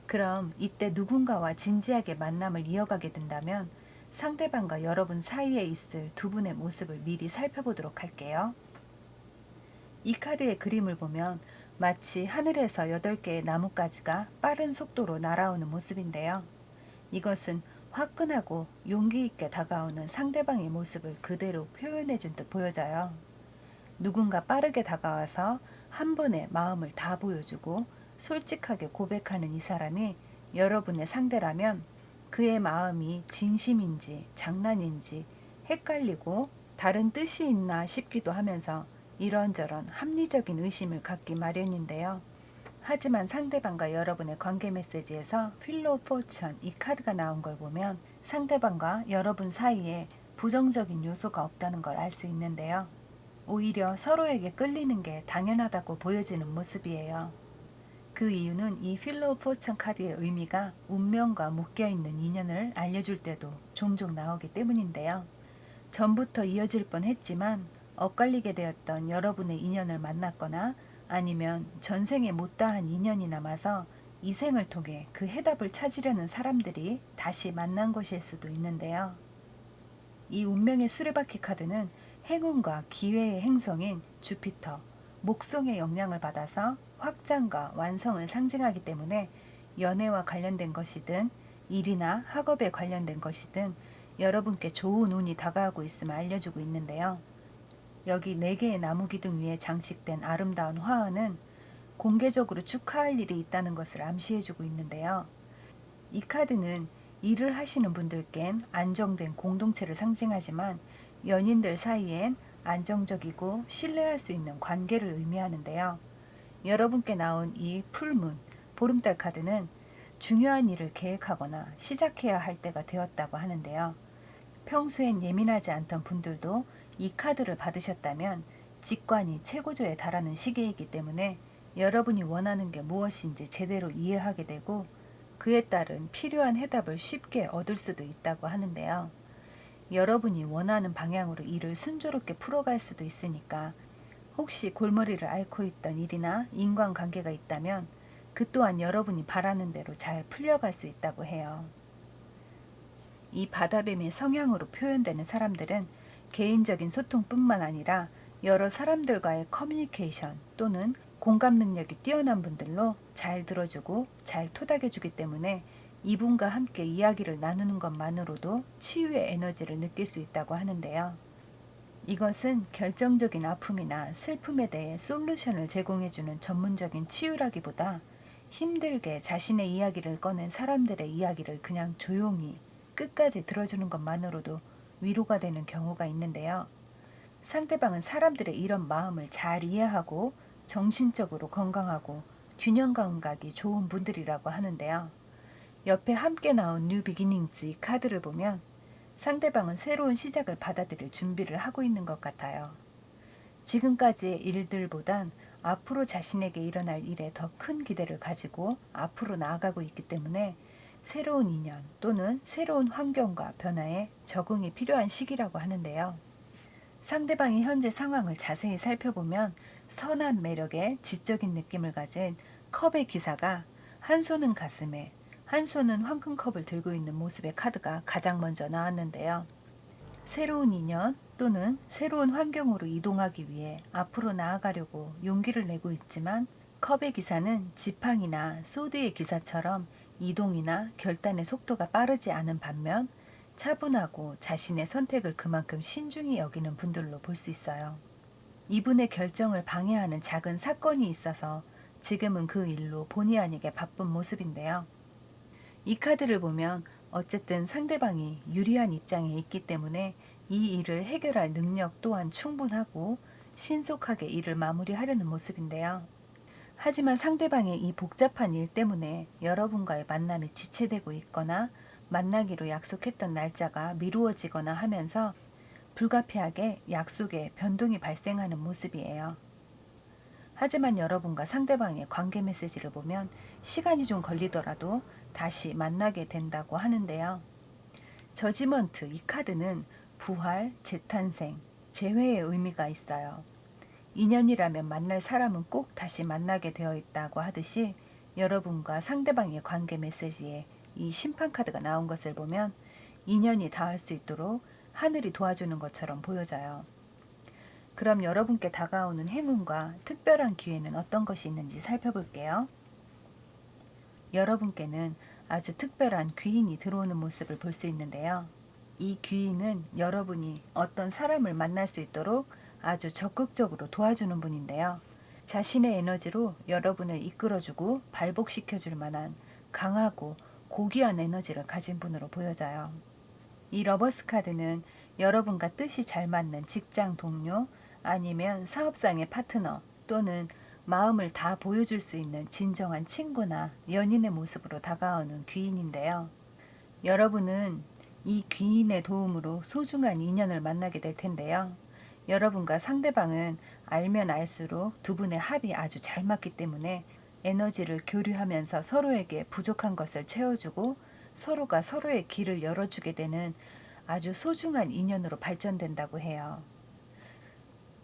Speaker 1: 그럼 이때 누군가와 진지하게 만남을 이어가게 된다면 상대방과 여러분 사이에 있을 두 분의 모습을 미리 살펴보도록 할게요. 이 카드의 그림을 보면 마치 하늘에서 8개의 나뭇가지가 빠른 속도로 날아오는 모습인데요. 이것은 화끈하고 용기 있게 다가오는 상대방의 모습을 그대로 표현해준 듯 보여져요. 누군가 빠르게 다가와서 한 번에 마음을 다 보여주고 솔직하게 고백하는 이 사람이 여러분의 상대라면 그의 마음이 진심인지 장난인지 헷갈리고 다른 뜻이 있나 싶기도 하면서 이런저런 합리적인 의심을 갖기 마련인데요. 하지만 상대방과 여러분의 관계 메시지에서 휠 오브 포천 이 카드가 나온 걸 보면 상대방과 여러분 사이에 부정적인 요소가 없다는 걸 알 수 있는데요. 오히려 서로에게 끌리는 게 당연하다고 보여지는 모습이에요. 그 이유는 이 휠 오브 포천 카드의 의미가 운명과 묶여있는 인연을 알려줄 때도 종종 나오기 때문인데요. 전부터 이어질 뻔했지만 엇갈리게 되었던 여러분의 인연을 만났거나 아니면 전생에 못다한 인연이 남아서 이 생을 통해 그 해답을 찾으려는 사람들이 다시 만난 것일 수도 있는데요. 이 운명의 수레바퀴 카드는 행운과 기회의 행성인 주피터, 목성의 영향을 받아서 확장과 완성을 상징하기 때문에 연애와 관련된 것이든 일이나 학업에 관련된 것이든 여러분께 좋은 운이 다가오고 있음을 알려주고 있는데요. 여기 4개의 나무 기둥 위에 장식된 아름다운 화환은 공개적으로 축하할 일이 있다는 것을 암시해주고 있는데요. 이 카드는 일을 하시는 분들께는 안정된 공동체를 상징하지만 연인들 사이엔 안정적이고 신뢰할 수 있는 관계를 의미하는데요. 여러분께 나온 이 풀문, 보름달 카드는 중요한 일을 계획하거나 시작해야 할 때가 되었다고 하는데요. 평소엔 예민하지 않던 분들도 이 카드를 받으셨다면 직관이 최고조에 달하는 시기이기 때문에 여러분이 원하는 게 무엇인지 제대로 이해하게 되고 그에 따른 필요한 해답을 쉽게 얻을 수도 있다고 하는데요. 여러분이 원하는 방향으로 일을 순조롭게 풀어갈 수도 있으니까 혹시 골머리를 앓고 있던 일이나 인간관계가 있다면 그 또한 여러분이 바라는 대로 잘 풀려갈 수 있다고 해요. 이 바다뱀의 성향으로 표현되는 사람들은 개인적인 소통뿐만 아니라 여러 사람들과의 커뮤니케이션 또는 공감 능력이 뛰어난 분들로 잘 들어주고 잘 토닥여주기 때문에 이분과 함께 이야기를 나누는 것만으로도 치유의 에너지를 느낄 수 있다고 하는데요. 이것은 결정적인 아픔이나 슬픔에 대해 솔루션을 제공해주는 전문적인 치유라기보다 힘들게 자신의 이야기를 꺼낸 사람들의 이야기를 그냥 조용히 끝까지 들어주는 것만으로도 위로가 되는 경우가 있는데요. 상대방은 사람들의 이런 마음을 잘 이해하고 정신적으로 건강하고 균형 감각이 좋은 분들이라고 하는데요. 옆에 함께 나온 뉴 비기닝스 이 카드를 보면 상대방은 새로운 시작을 받아들일 준비를 하고 있는 것 같아요. 지금까지의 일들보단 앞으로 자신에게 일어날 일에 더 큰 기대를 가지고 앞으로 나아가고 있기 때문에 새로운 인연 또는 새로운 환경과 변화에 적응이 필요한 시기라고 하는데요. 상대방의 현재 상황을 자세히 살펴보면 선한 매력에 지적인 느낌을 가진 컵의 기사가 한 손은 가슴에 한 손은 황금컵을 들고 있는 모습의 카드가 가장 먼저 나왔는데요. 새로운 인연 또는 새로운 환경으로 이동하기 위해 앞으로 나아가려고 용기를 내고 있지만 컵의 기사는 지팡이나 소드의 기사처럼 이동이나 결단의 속도가 빠르지 않은 반면 차분하고 자신의 선택을 그만큼 신중히 여기는 분들로 볼 수 있어요. 이분의 결정을 방해하는 작은 사건이 있어서 지금은 그 일로 본의 아니게 바쁜 모습인데요. 이 카드를 보면 어쨌든 상대방이 유리한 입장에 있기 때문에 이 일을 해결할 능력 또한 충분하고 신속하게 일을 마무리하려는 모습인데요. 하지만 상대방의 이 복잡한 일 때문에 여러분과의 만남이 지체되고 있거나 만나기로 약속했던 날짜가 미루어지거나 하면서 불가피하게 약속에 변동이 발생하는 모습이에요. 하지만 여러분과 상대방의 관계 메시지를 보면 시간이 좀 걸리더라도 다시 만나게 된다고 하는데요. 저지먼트 이 카드는 부활, 재탄생, 재회의 의미가 있어요. 인연이라면 만날 사람은 꼭 다시 만나게 되어 있다고 하듯이 여러분과 상대방의 관계 메시지에 이 심판 카드가 나온 것을 보면 인연이 닿을 수 있도록 하늘이 도와주는 것처럼 보여져요. 그럼 여러분께 다가오는 행운과 특별한 기회는 어떤 것이 있는지 살펴볼게요. 여러분께는 아주 특별한 귀인이 들어오는 모습을 볼 수 있는데요. 이 귀인은 여러분이 어떤 사람을 만날 수 있도록 아주 적극적으로 도와주는 분인데요. 자신의 에너지로 여러분을 이끌어주고 발복시켜줄 만한 강하고 고귀한 에너지를 가진 분으로 보여져요. 이 러버스 카드는 여러분과 뜻이 잘 맞는 직장 동료 아니면 사업상의 파트너 또는 마음을 다 보여줄 수 있는 진정한 친구나 연인의 모습으로 다가오는 귀인인데요. 여러분은 이 귀인의 도움으로 소중한 인연을 만나게 될 텐데요. 여러분과 상대방은 알면 알수록 두 분의 합이 아주 잘 맞기 때문에 에너지를 교류하면서 서로에게 부족한 것을 채워주고 서로가 서로의 길을 열어주게 되는 아주 소중한 인연으로 발전된다고 해요.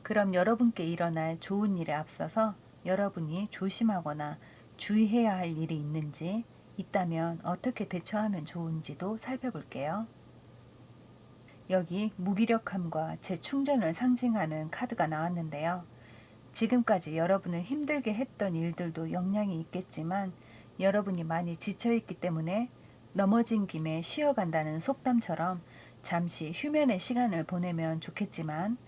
Speaker 1: 그럼 여러분께 일어날 좋은 일에 앞서서 여러분이 조심하거나 주의해야 할 일이 있는지, 있다면 어떻게 대처하면 좋은지도 살펴볼게요. 여기 무기력함과 재충전을 상징하는 카드가 나왔는데요. 지금까지 여러분을 힘들게 했던 일들도 영향이 있겠지만 여러분이 많이 지쳐있기 때문에 넘어진 김에 쉬어간다는 속담처럼 잠시 휴면의 시간을 보내면 좋겠지만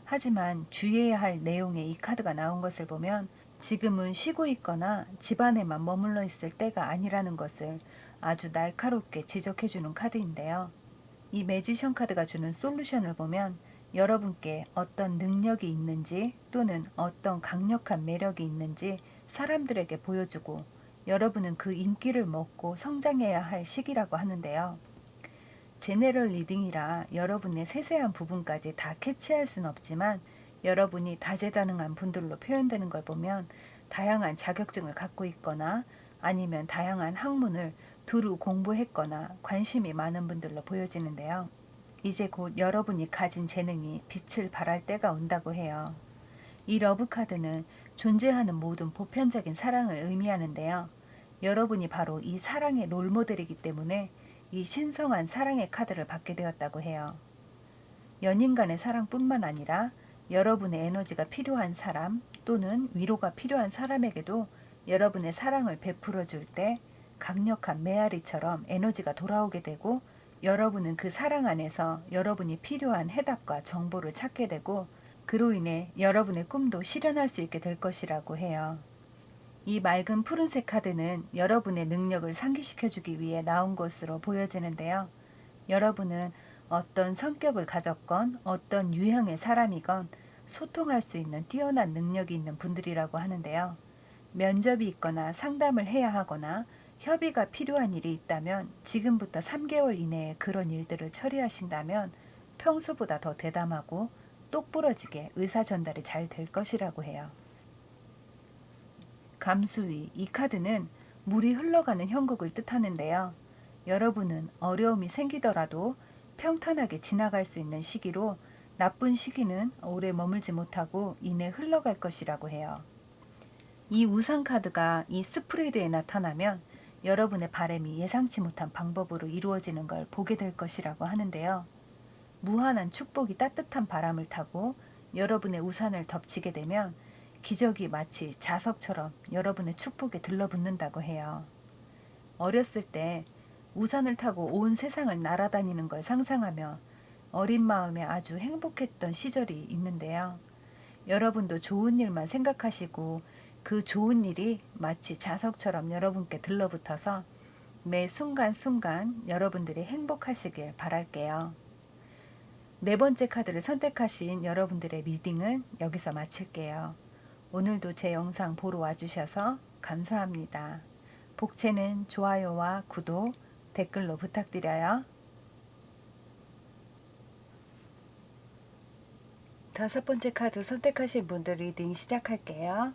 Speaker 1: 하지만 주의해야 할 내용의 이 카드가 나온 것을 보면 지금은 쉬고 있거나 집안에만 머물러 있을 때가 아니라는 것을 아주 날카롭게 지적해주는 카드인데요. 이 매지션 카드가 주는 솔루션을 보면 여러분께 어떤 능력이 있는지 또는 어떤 강력한 매력이 있는지 사람들에게 보여주고 여러분은 그 인기를 먹고 성장해야 할 시기라고 하는데요. 제네럴 리딩이라 여러분의 세세한 부분까지 다 캐치할 수는 없지만 여러분이 다재다능한 분들로 표현되는 걸 보면 다양한 자격증을 갖고 있거나 아니면 다양한 학문을 두루 공부했거나 관심이 많은 분들로 보여지는데요. 이제 곧 여러분이 가진 재능이 빛을 발할 때가 온다고 해요. 이 러브카드는 존재하는 모든 보편적인 사랑을 의미하는데요. 여러분이 바로 이 사랑의 롤모델이기 때문에 이 신성한 사랑의 카드를 받게 되었다고 해요. 연인 간의 사랑뿐만 아니라 여러분의 에너지가 필요한 사람 또는 위로가 필요한 사람에게도 여러분의 사랑을 베풀어 줄 때 강력한 메아리처럼 에너지가 돌아오게 되고 여러분은 그 사랑 안에서 여러분이 필요한 해답과 정보를 찾게 되고 그로 인해 여러분의 꿈도 실현할 수 있게 될 것이라고 해요. 이 맑은 푸른색 카드는 여러분의 능력을 상기시켜주기 위해 나온 것으로 보여지는데요. 여러분은 어떤 성격을 가졌건 어떤 유형의 사람이건 소통할 수 있는 뛰어난 능력이 있는 분들이라고 하는데요. 면접이 있거나 상담을 해야 하거나 협의가 필요한 일이 있다면 지금부터 3개월 이내에 그런 일들을 처리하신다면 평소보다 더 대담하고 똑부러지게 의사 전달이 잘 될 것이라고 해요. 감수위, 이 카드는 물이 흘러가는 형국을 뜻하는데요. 여러분은 어려움이 생기더라도 평탄하게 지나갈 수 있는 시기로 나쁜 시기는 오래 머물지 못하고 이내 흘러갈 것이라고 해요. 이 우상 카드가 이 스프레드에 나타나면 여러분의 바람이 예상치 못한 방법으로 이루어지는 걸 보게 될 것이라고 하는데요. 무한한 축복이 따뜻한 바람을 타고 여러분의 우산을 덮치게 되면 기적이 마치 자석처럼 여러분의 축복에 들러붙는다고 해요. 어렸을 때 우산을 타고 온 세상을 날아다니는 걸 상상하며 어린 마음에 아주 행복했던 시절이 있는데요. 여러분도 좋은 일만 생각하시고 그 좋은 일이 마치 자석처럼 여러분께 들러붙어서 매 순간순간 여러분들이 행복하시길 바랄게요. 네 번째 카드를 선택하신 여러분들의 리딩은 여기서 마칠게요. 오늘도 제 영상 보러 와주셔서 감사합니다. 복채는 좋아요와 구독, 댓글로 부탁드려요. 다섯 번째 카드 선택하신 분들 리딩 시작할게요.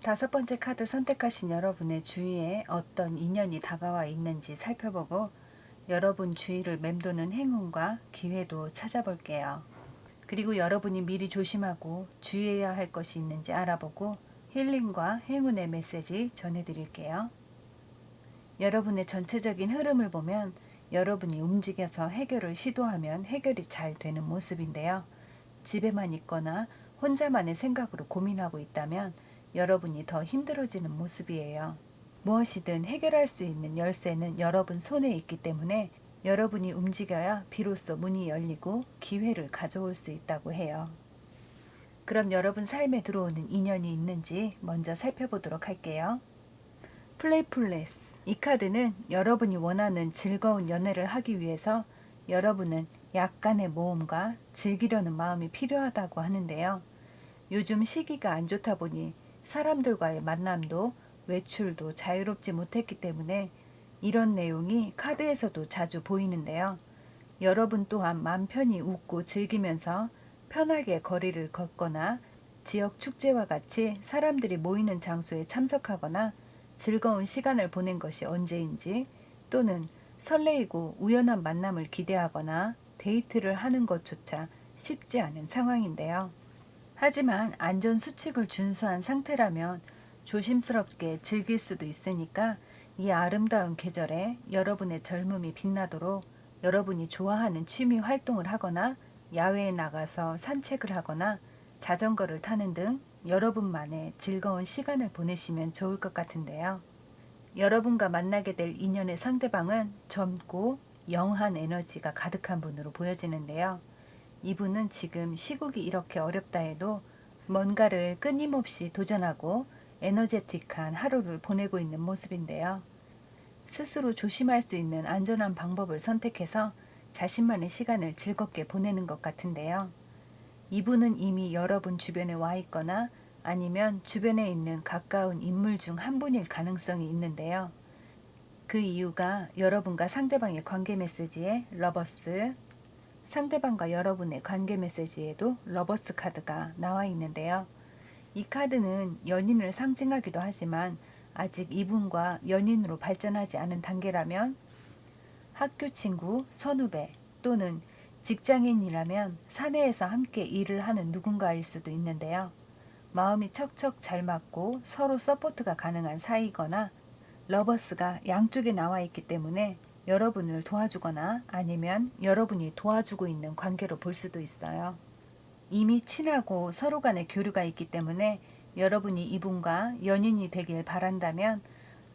Speaker 1: 다섯 번째 카드 선택하신 여러분의 주위에 어떤 인연이 다가와 있는지 살펴보고 여러분 주위를 맴도는 행운과 기회도 찾아볼게요. 그리고 여러분이 미리 조심하고 주의해야 할 것이 있는지 알아보고 힐링과 행운의 메시지 전해드릴게요. 여러분의 전체적인 흐름을 보면 여러분이 움직여서 해결을 시도하면 해결이 잘 되는 모습인데요. 집에만 있거나 혼자만의 생각으로 고민하고 있다면 여러분이 더 힘들어지는 모습이에요. 무엇이든 해결할 수 있는 열쇠는 여러분 손에 있기 때문에 여러분이 움직여야 비로소 문이 열리고 기회를 가져올 수 있다고 해요. 그럼 여러분 삶에 들어오는 인연이 있는지 먼저 살펴보도록 할게요. 플레이풀레스, 이 카드는 여러분이 원하는 즐거운 연애를 하기 위해서 여러분은 약간의 모험과 즐기려는 마음이 필요하다고 하는데요. 요즘 시기가 안 좋다 보니 사람들과의 만남도 외출도 자유롭지 못했기 때문에 이런 내용이 카드에서도 자주 보이는데요. 여러분 또한 맘 편히 웃고 즐기면서 편하게 거리를 걷거나 지역 축제와 같이 사람들이 모이는 장소에 참석하거나 즐거운 시간을 보낸 것이 언제인지 또는 설레이고 우연한 만남을 기대하거나 데이트를 하는 것조차 쉽지 않은 상황인데요. 하지만 안전수칙을 준수한 상태라면 조심스럽게 즐길 수도 있으니까 이 아름다운 계절에 여러분의 젊음이 빛나도록 여러분이 좋아하는 취미 활동을 하거나 야외에 나가서 산책을 하거나 자전거를 타는 등 여러분만의 즐거운 시간을 보내시면 좋을 것 같은데요. 여러분과 만나게 될 인연의 상대방은 젊고 영한 에너지가 가득한 분으로 보여지는데요. 이분은 지금 시국이 이렇게 어렵다 해도 뭔가를 끊임없이 도전하고 에너제틱한 하루를 보내고 있는 모습인데요. 스스로 조심할 수 있는 안전한 방법을 선택해서 자신만의 시간을 즐겁게 보내는 것 같은데요. 이분은 이미 여러분 주변에 와 있거나 아니면 주변에 있는 가까운 인물 중 한 분일 가능성이 있는데요. 그 이유가 여러분과 상대방의 관계 메시지에 러버스, 상대방과 여러분의 관계 메시지에도 러버스 카드가 나와 있는데요. 이 카드는 연인을 상징하기도 하지만 아직 이분과 연인으로 발전하지 않은 단계라면 학교 친구, 선후배 또는 직장인이라면 사내에서 함께 일을 하는 누군가일 수도 있는데요. 마음이 척척 잘 맞고 서로 서포트가 가능한 사이거나 러버스가 양쪽에 나와 있기 때문에 여러분을 도와주거나 아니면 여러분이 도와주고 있는 관계로 볼 수도 있어요. 이미 친하고 서로 간의 교류가 있기 때문에 여러분이 이분과 연인이 되길 바란다면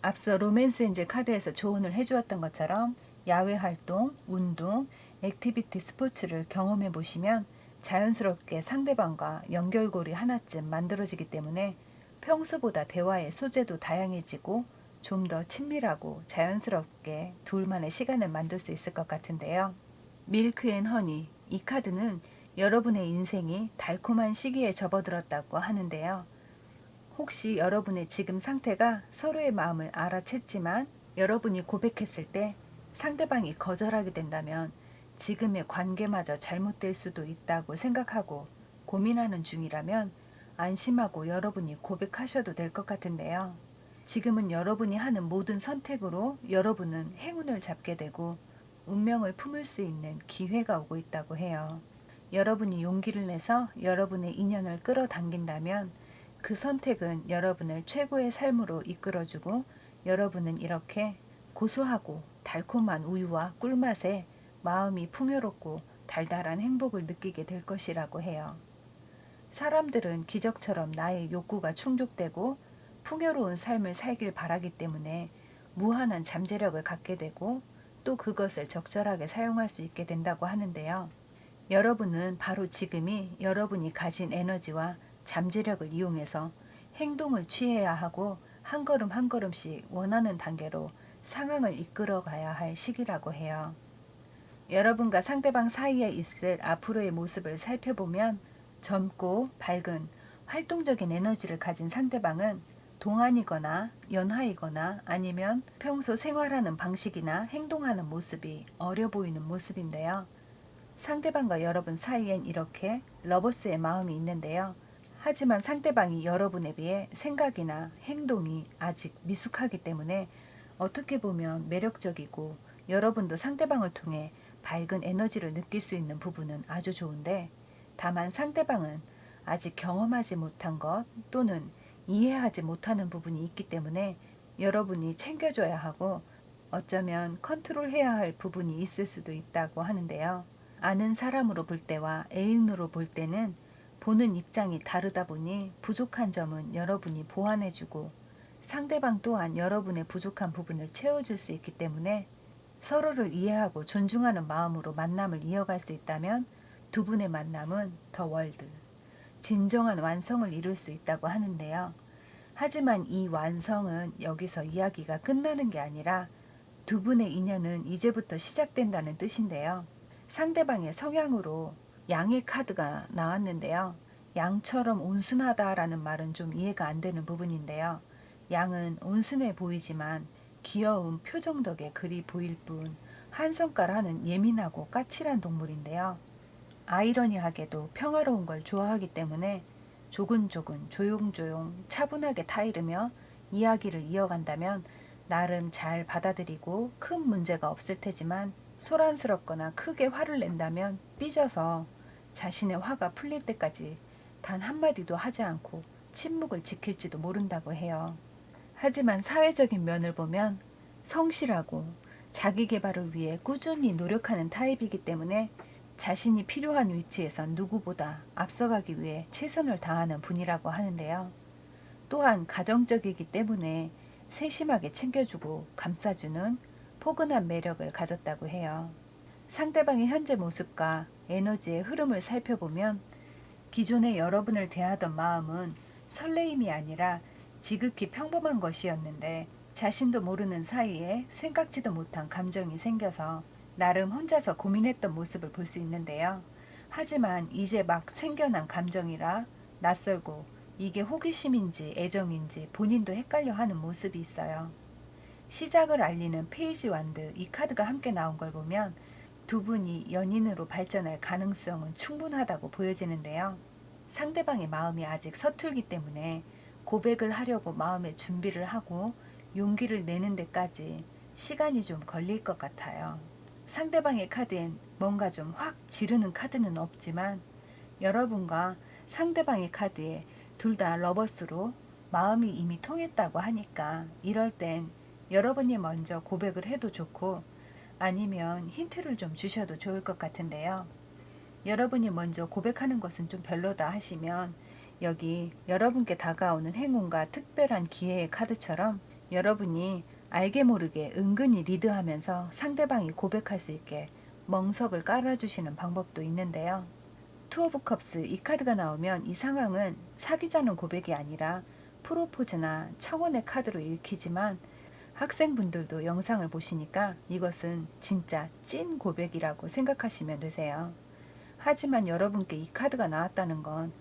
Speaker 1: 앞서 로맨스 엔젤 카드에서 조언을 해주었던 것처럼 야외 활동, 운동, 액티비티 스포츠를 경험해 보시면 자연스럽게 상대방과 연결고리 하나쯤 만들어지기 때문에 평소보다 대화의 소재도 다양해지고 좀 더 친밀하고 자연스럽게 둘만의 시간을 만들 수 있을 것 같은데요. 밀크 앤 허니, 이 카드는 여러분의 인생이 달콤한 시기에 접어들었다고 하는데요. 혹시 여러분의 지금 상태가 서로의 마음을 알아챘지만 여러분이 고백했을 때 상대방이 거절하게 된다면 지금의 관계마저 잘못될 수도 있다고 생각하고 고민하는 중이라면 안심하고 여러분이 고백하셔도 될 것 같은데요. 지금은 여러분이 하는 모든 선택으로 여러분은 행운을 잡게 되고 운명을 품을 수 있는 기회가 오고 있다고 해요. 여러분이 용기를 내서 여러분의 인연을 끌어당긴다면 그 선택은 여러분을 최고의 삶으로 이끌어주고 여러분은 이렇게 고소하고 달콤한 우유와 꿀맛에 마음이 풍요롭고 달달한 행복을 느끼게 될 것이라고 해요. 사람들은 기적처럼 나의 욕구가 충족되고 풍요로운 삶을 살길 바라기 때문에 무한한 잠재력을 갖게 되고 또 그것을 적절하게 사용할 수 있게 된다고 하는데요. 여러분은 바로 지금이 여러분이 가진 에너지와 잠재력을 이용해서 행동을 취해야 하고 한 걸음 한 걸음씩 원하는 단계로 상황을 이끌어 가야 할 시기라고 해요. 여러분과 상대방 사이에 있을 앞으로의 모습을 살펴보면 젊고 밝은 활동적인 에너지를 가진 상대방은 동안이거나 연하이거나 아니면 평소 생활하는 방식이나 행동하는 모습이 어려 보이는 모습인데요. 상대방과 여러분 사이엔 이렇게 러버스의 마음이 있는데요. 하지만 상대방이 여러분에 비해 생각이나 행동이 아직 미숙하기 때문에 어떻게 보면 매력적이고 여러분도 상대방을 통해 밝은 에너지를 느낄 수 있는 부분은 아주 좋은데 다만 상대방은 아직 경험하지 못한 것 또는 이해하지 못하는 부분이 있기 때문에 여러분이 챙겨줘야 하고 어쩌면 컨트롤해야 할 부분이 있을 수도 있다고 하는데요. 아는 사람으로 볼 때와 애인으로 볼 때는 보는 입장이 다르다 보니 부족한 점은 여러분이 보완해주고 상대방 또한 여러분의 부족한 부분을 채워줄 수 있기 때문에 서로를 이해하고 존중하는 마음으로 만남을 이어갈 수 있다면 두 분의 만남은 더 월드, 진정한 완성을 이룰 수 있다고 하는데요. 하지만 이 완성은 여기서 이야기가 끝나는 게 아니라 두 분의 인연은 이제부터 시작된다는 뜻인데요. 상대방의 성향으로 양의 카드가 나왔는데요. 양처럼 온순하다라는 말은 좀 이해가 안 되는 부분인데요. 양은 온순해 보이지만 귀여운 표정 덕에 그리 보일 뿐 한 손가락은 예민하고 까칠한 동물인데요. 아이러니하게도 평화로운 걸 좋아하기 때문에 조근조근 조용조용 차분하게 타이르며 이야기를 이어간다면 나름 잘 받아들이고 큰 문제가 없을 테지만 소란스럽거나 크게 화를 낸다면 삐져서 자신의 화가 풀릴 때까지 단 한마디도 하지 않고 침묵을 지킬지도 모른다고 해요. 하지만 사회적인 면을 보면 성실하고 자기 개발을 위해 꾸준히 노력하는 타입이기 때문에 자신이 필요한 위치에선 누구보다 앞서가기 위해 최선을 다하는 분이라고 하는데요. 또한 가정적이기 때문에 세심하게 챙겨주고 감싸주는 포근한 매력을 가졌다고 해요. 상대방의 현재 모습과 에너지의 흐름을 살펴보면 기존에 여러분을 대하던 마음은 설레임이 아니라 지극히 평범한 것이었는데 자신도 모르는 사이에 생각지도 못한 감정이 생겨서 나름 혼자서 고민했던 모습을 볼 수 있는데요. 하지만 이제 막 생겨난 감정이라 낯설고 이게 호기심인지 애정인지 본인도 헷갈려 하는 모습이 있어요. 시작을 알리는 페이지 완드 이 카드가 함께 나온 걸 보면 두 분이 연인으로 발전할 가능성은 충분하다고 보여지는데요. 상대방의 마음이 아직 서툴기 때문에 고백을 하려고 마음의 준비를 하고 용기를 내는 데까지 시간이 좀 걸릴 것 같아요. 상대방의 카드엔 뭔가 좀 확 지르는 카드는 없지만 여러분과 상대방의 카드에 둘 다 러버스로 마음이 이미 통했다고 하니까 이럴 땐 여러분이 먼저 고백을 해도 좋고 아니면 힌트를 좀 주셔도 좋을 것 같은데요. 여러분이 먼저 고백하는 것은 좀 별로다 하시면 여기 여러분께 다가오는 행운과 특별한 기회의 카드처럼 여러분이 알게 모르게 은근히 리드하면서 상대방이 고백할 수 있게 멍석을 깔아주시는 방법도 있는데요. 투 오브 컵스 이 카드가 나오면 이 상황은 사귀자는 고백이 아니라 프로포즈나 청혼의 카드로 읽히지만 학생분들도 영상을 보시니까 이것은 진짜 찐 고백이라고 생각하시면 되세요. 하지만 여러분께 이 카드가 나왔다는 건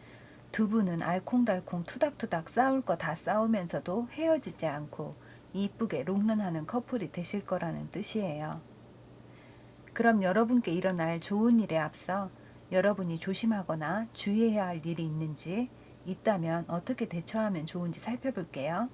Speaker 1: 두 분은 알콩달콩 투닥투닥 싸울 거 다 싸우면서도 헤어지지 않고 이쁘게 롱런하는 커플이 되실 거라는 뜻이에요. 그럼 여러분께 일어날 좋은 일에 앞서 여러분이 조심하거나 주의해야 할 일이 있는지 있다면 어떻게 대처하면 좋은지 살펴볼게요.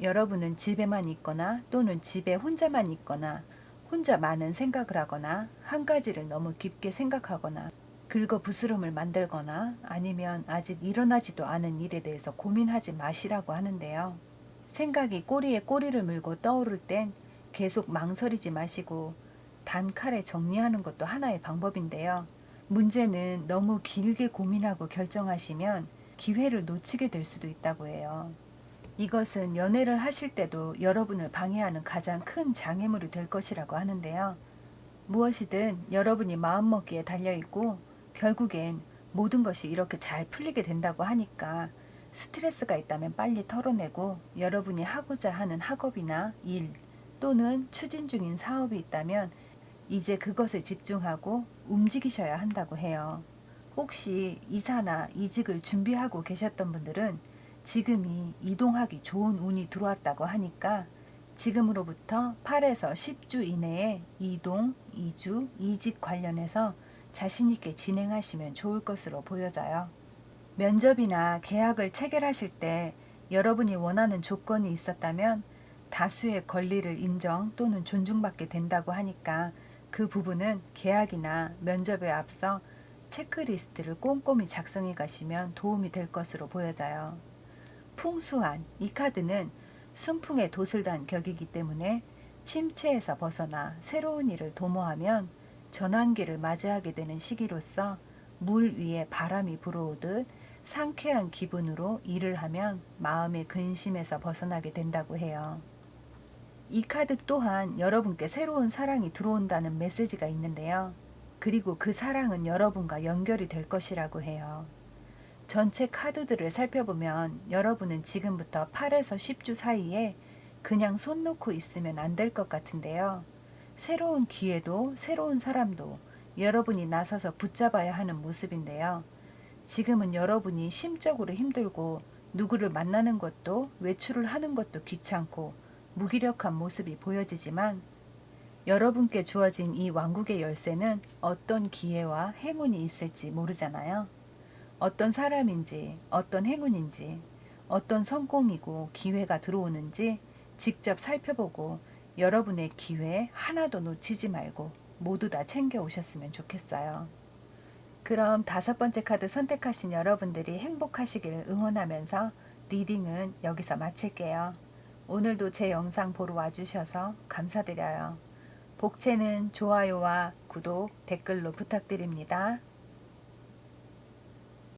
Speaker 1: 여러분은 집에만 있거나 또는 집에 혼자만 있거나 혼자 많은 생각을 하거나 한 가지를 너무 깊게 생각하거나 긁어부스럼을 만들거나 아니면 아직 일어나지도 않은 일에 대해서 고민하지 마시라고 하는데요. 생각이 꼬리에 꼬리를 물고 떠오를 땐 계속 망설이지 마시고 단칼에 정리하는 것도 하나의 방법인데요. 문제는 너무 길게 고민하고 결정하시면 기회를 놓치게 될 수도 있다고 해요. 이것은 연애를 하실 때도 여러분을 방해하는 가장 큰 장애물이 될 것이라고 하는데요. 무엇이든 여러분이 마음먹기에 달려있고 결국엔 모든 것이 이렇게 잘 풀리게 된다고 하니까 스트레스가 있다면 빨리 털어내고 여러분이 하고자 하는 학업이나 일 또는 추진 중인 사업이 있다면 이제 그것에 집중하고 움직이셔야 한다고 해요. 혹시 이사나 이직을 준비하고 계셨던 분들은 지금이 이동하기 좋은 운이 들어왔다고 하니까 지금으로부터 8에서 10주 이내에 이동, 이주, 이직 관련해서 자신있게 진행하시면 좋을 것으로 보여져요. 면접이나 계약을 체결하실 때 여러분이 원하는 조건이 있었다면 다수의 권리를 인정 또는 존중받게 된다고 하니까 그 부분은 계약이나 면접에 앞서 체크리스트를 꼼꼼히 작성해 가시면 도움이 될 것으로 보여져요. 풍수한 이 카드는 순풍에 돛을 단 격이기 때문에 침체에서 벗어나 새로운 일을 도모하면 전환기를 맞이하게 되는 시기로서 물 위에 바람이 불어오듯 상쾌한 기분으로 일을 하면 마음의 근심에서 벗어나게 된다고 해요. 이 카드 또한 여러분께 새로운 사랑이 들어온다는 메시지가 있는데요. 그리고 그 사랑은 여러분과 연결이 될 것이라고 해요. 전체 카드들을 살펴보면 여러분은 지금부터 8에서 10주 사이에 그냥 손 놓고 있으면 안 될 것 같은데요. 새로운 기회도 새로운 사람도 여러분이 나서서 붙잡아야 하는 모습인데요. 지금은 여러분이 심적으로 힘들고 누구를 만나는 것도 외출을 하는 것도 귀찮고 무기력한 모습이 보여지지만 여러분께 주어진 이 왕국의 열쇠는 어떤 기회와 행운이 있을지 모르잖아요. 어떤 사람인지, 어떤 행운인지, 어떤 성공이고 기회가 들어오는지 직접 살펴보고 여러분의 기회 하나도 놓치지 말고 모두 다 챙겨 오셨으면 좋겠어요. 그럼 5번째 카드 선택하신 여러분들이 행복하시길 응원하면서 리딩은 여기서 마칠게요. 오늘도 제 영상 보러 와주셔서 감사드려요. 복채는 좋아요와 구독, 댓글로 부탁드립니다.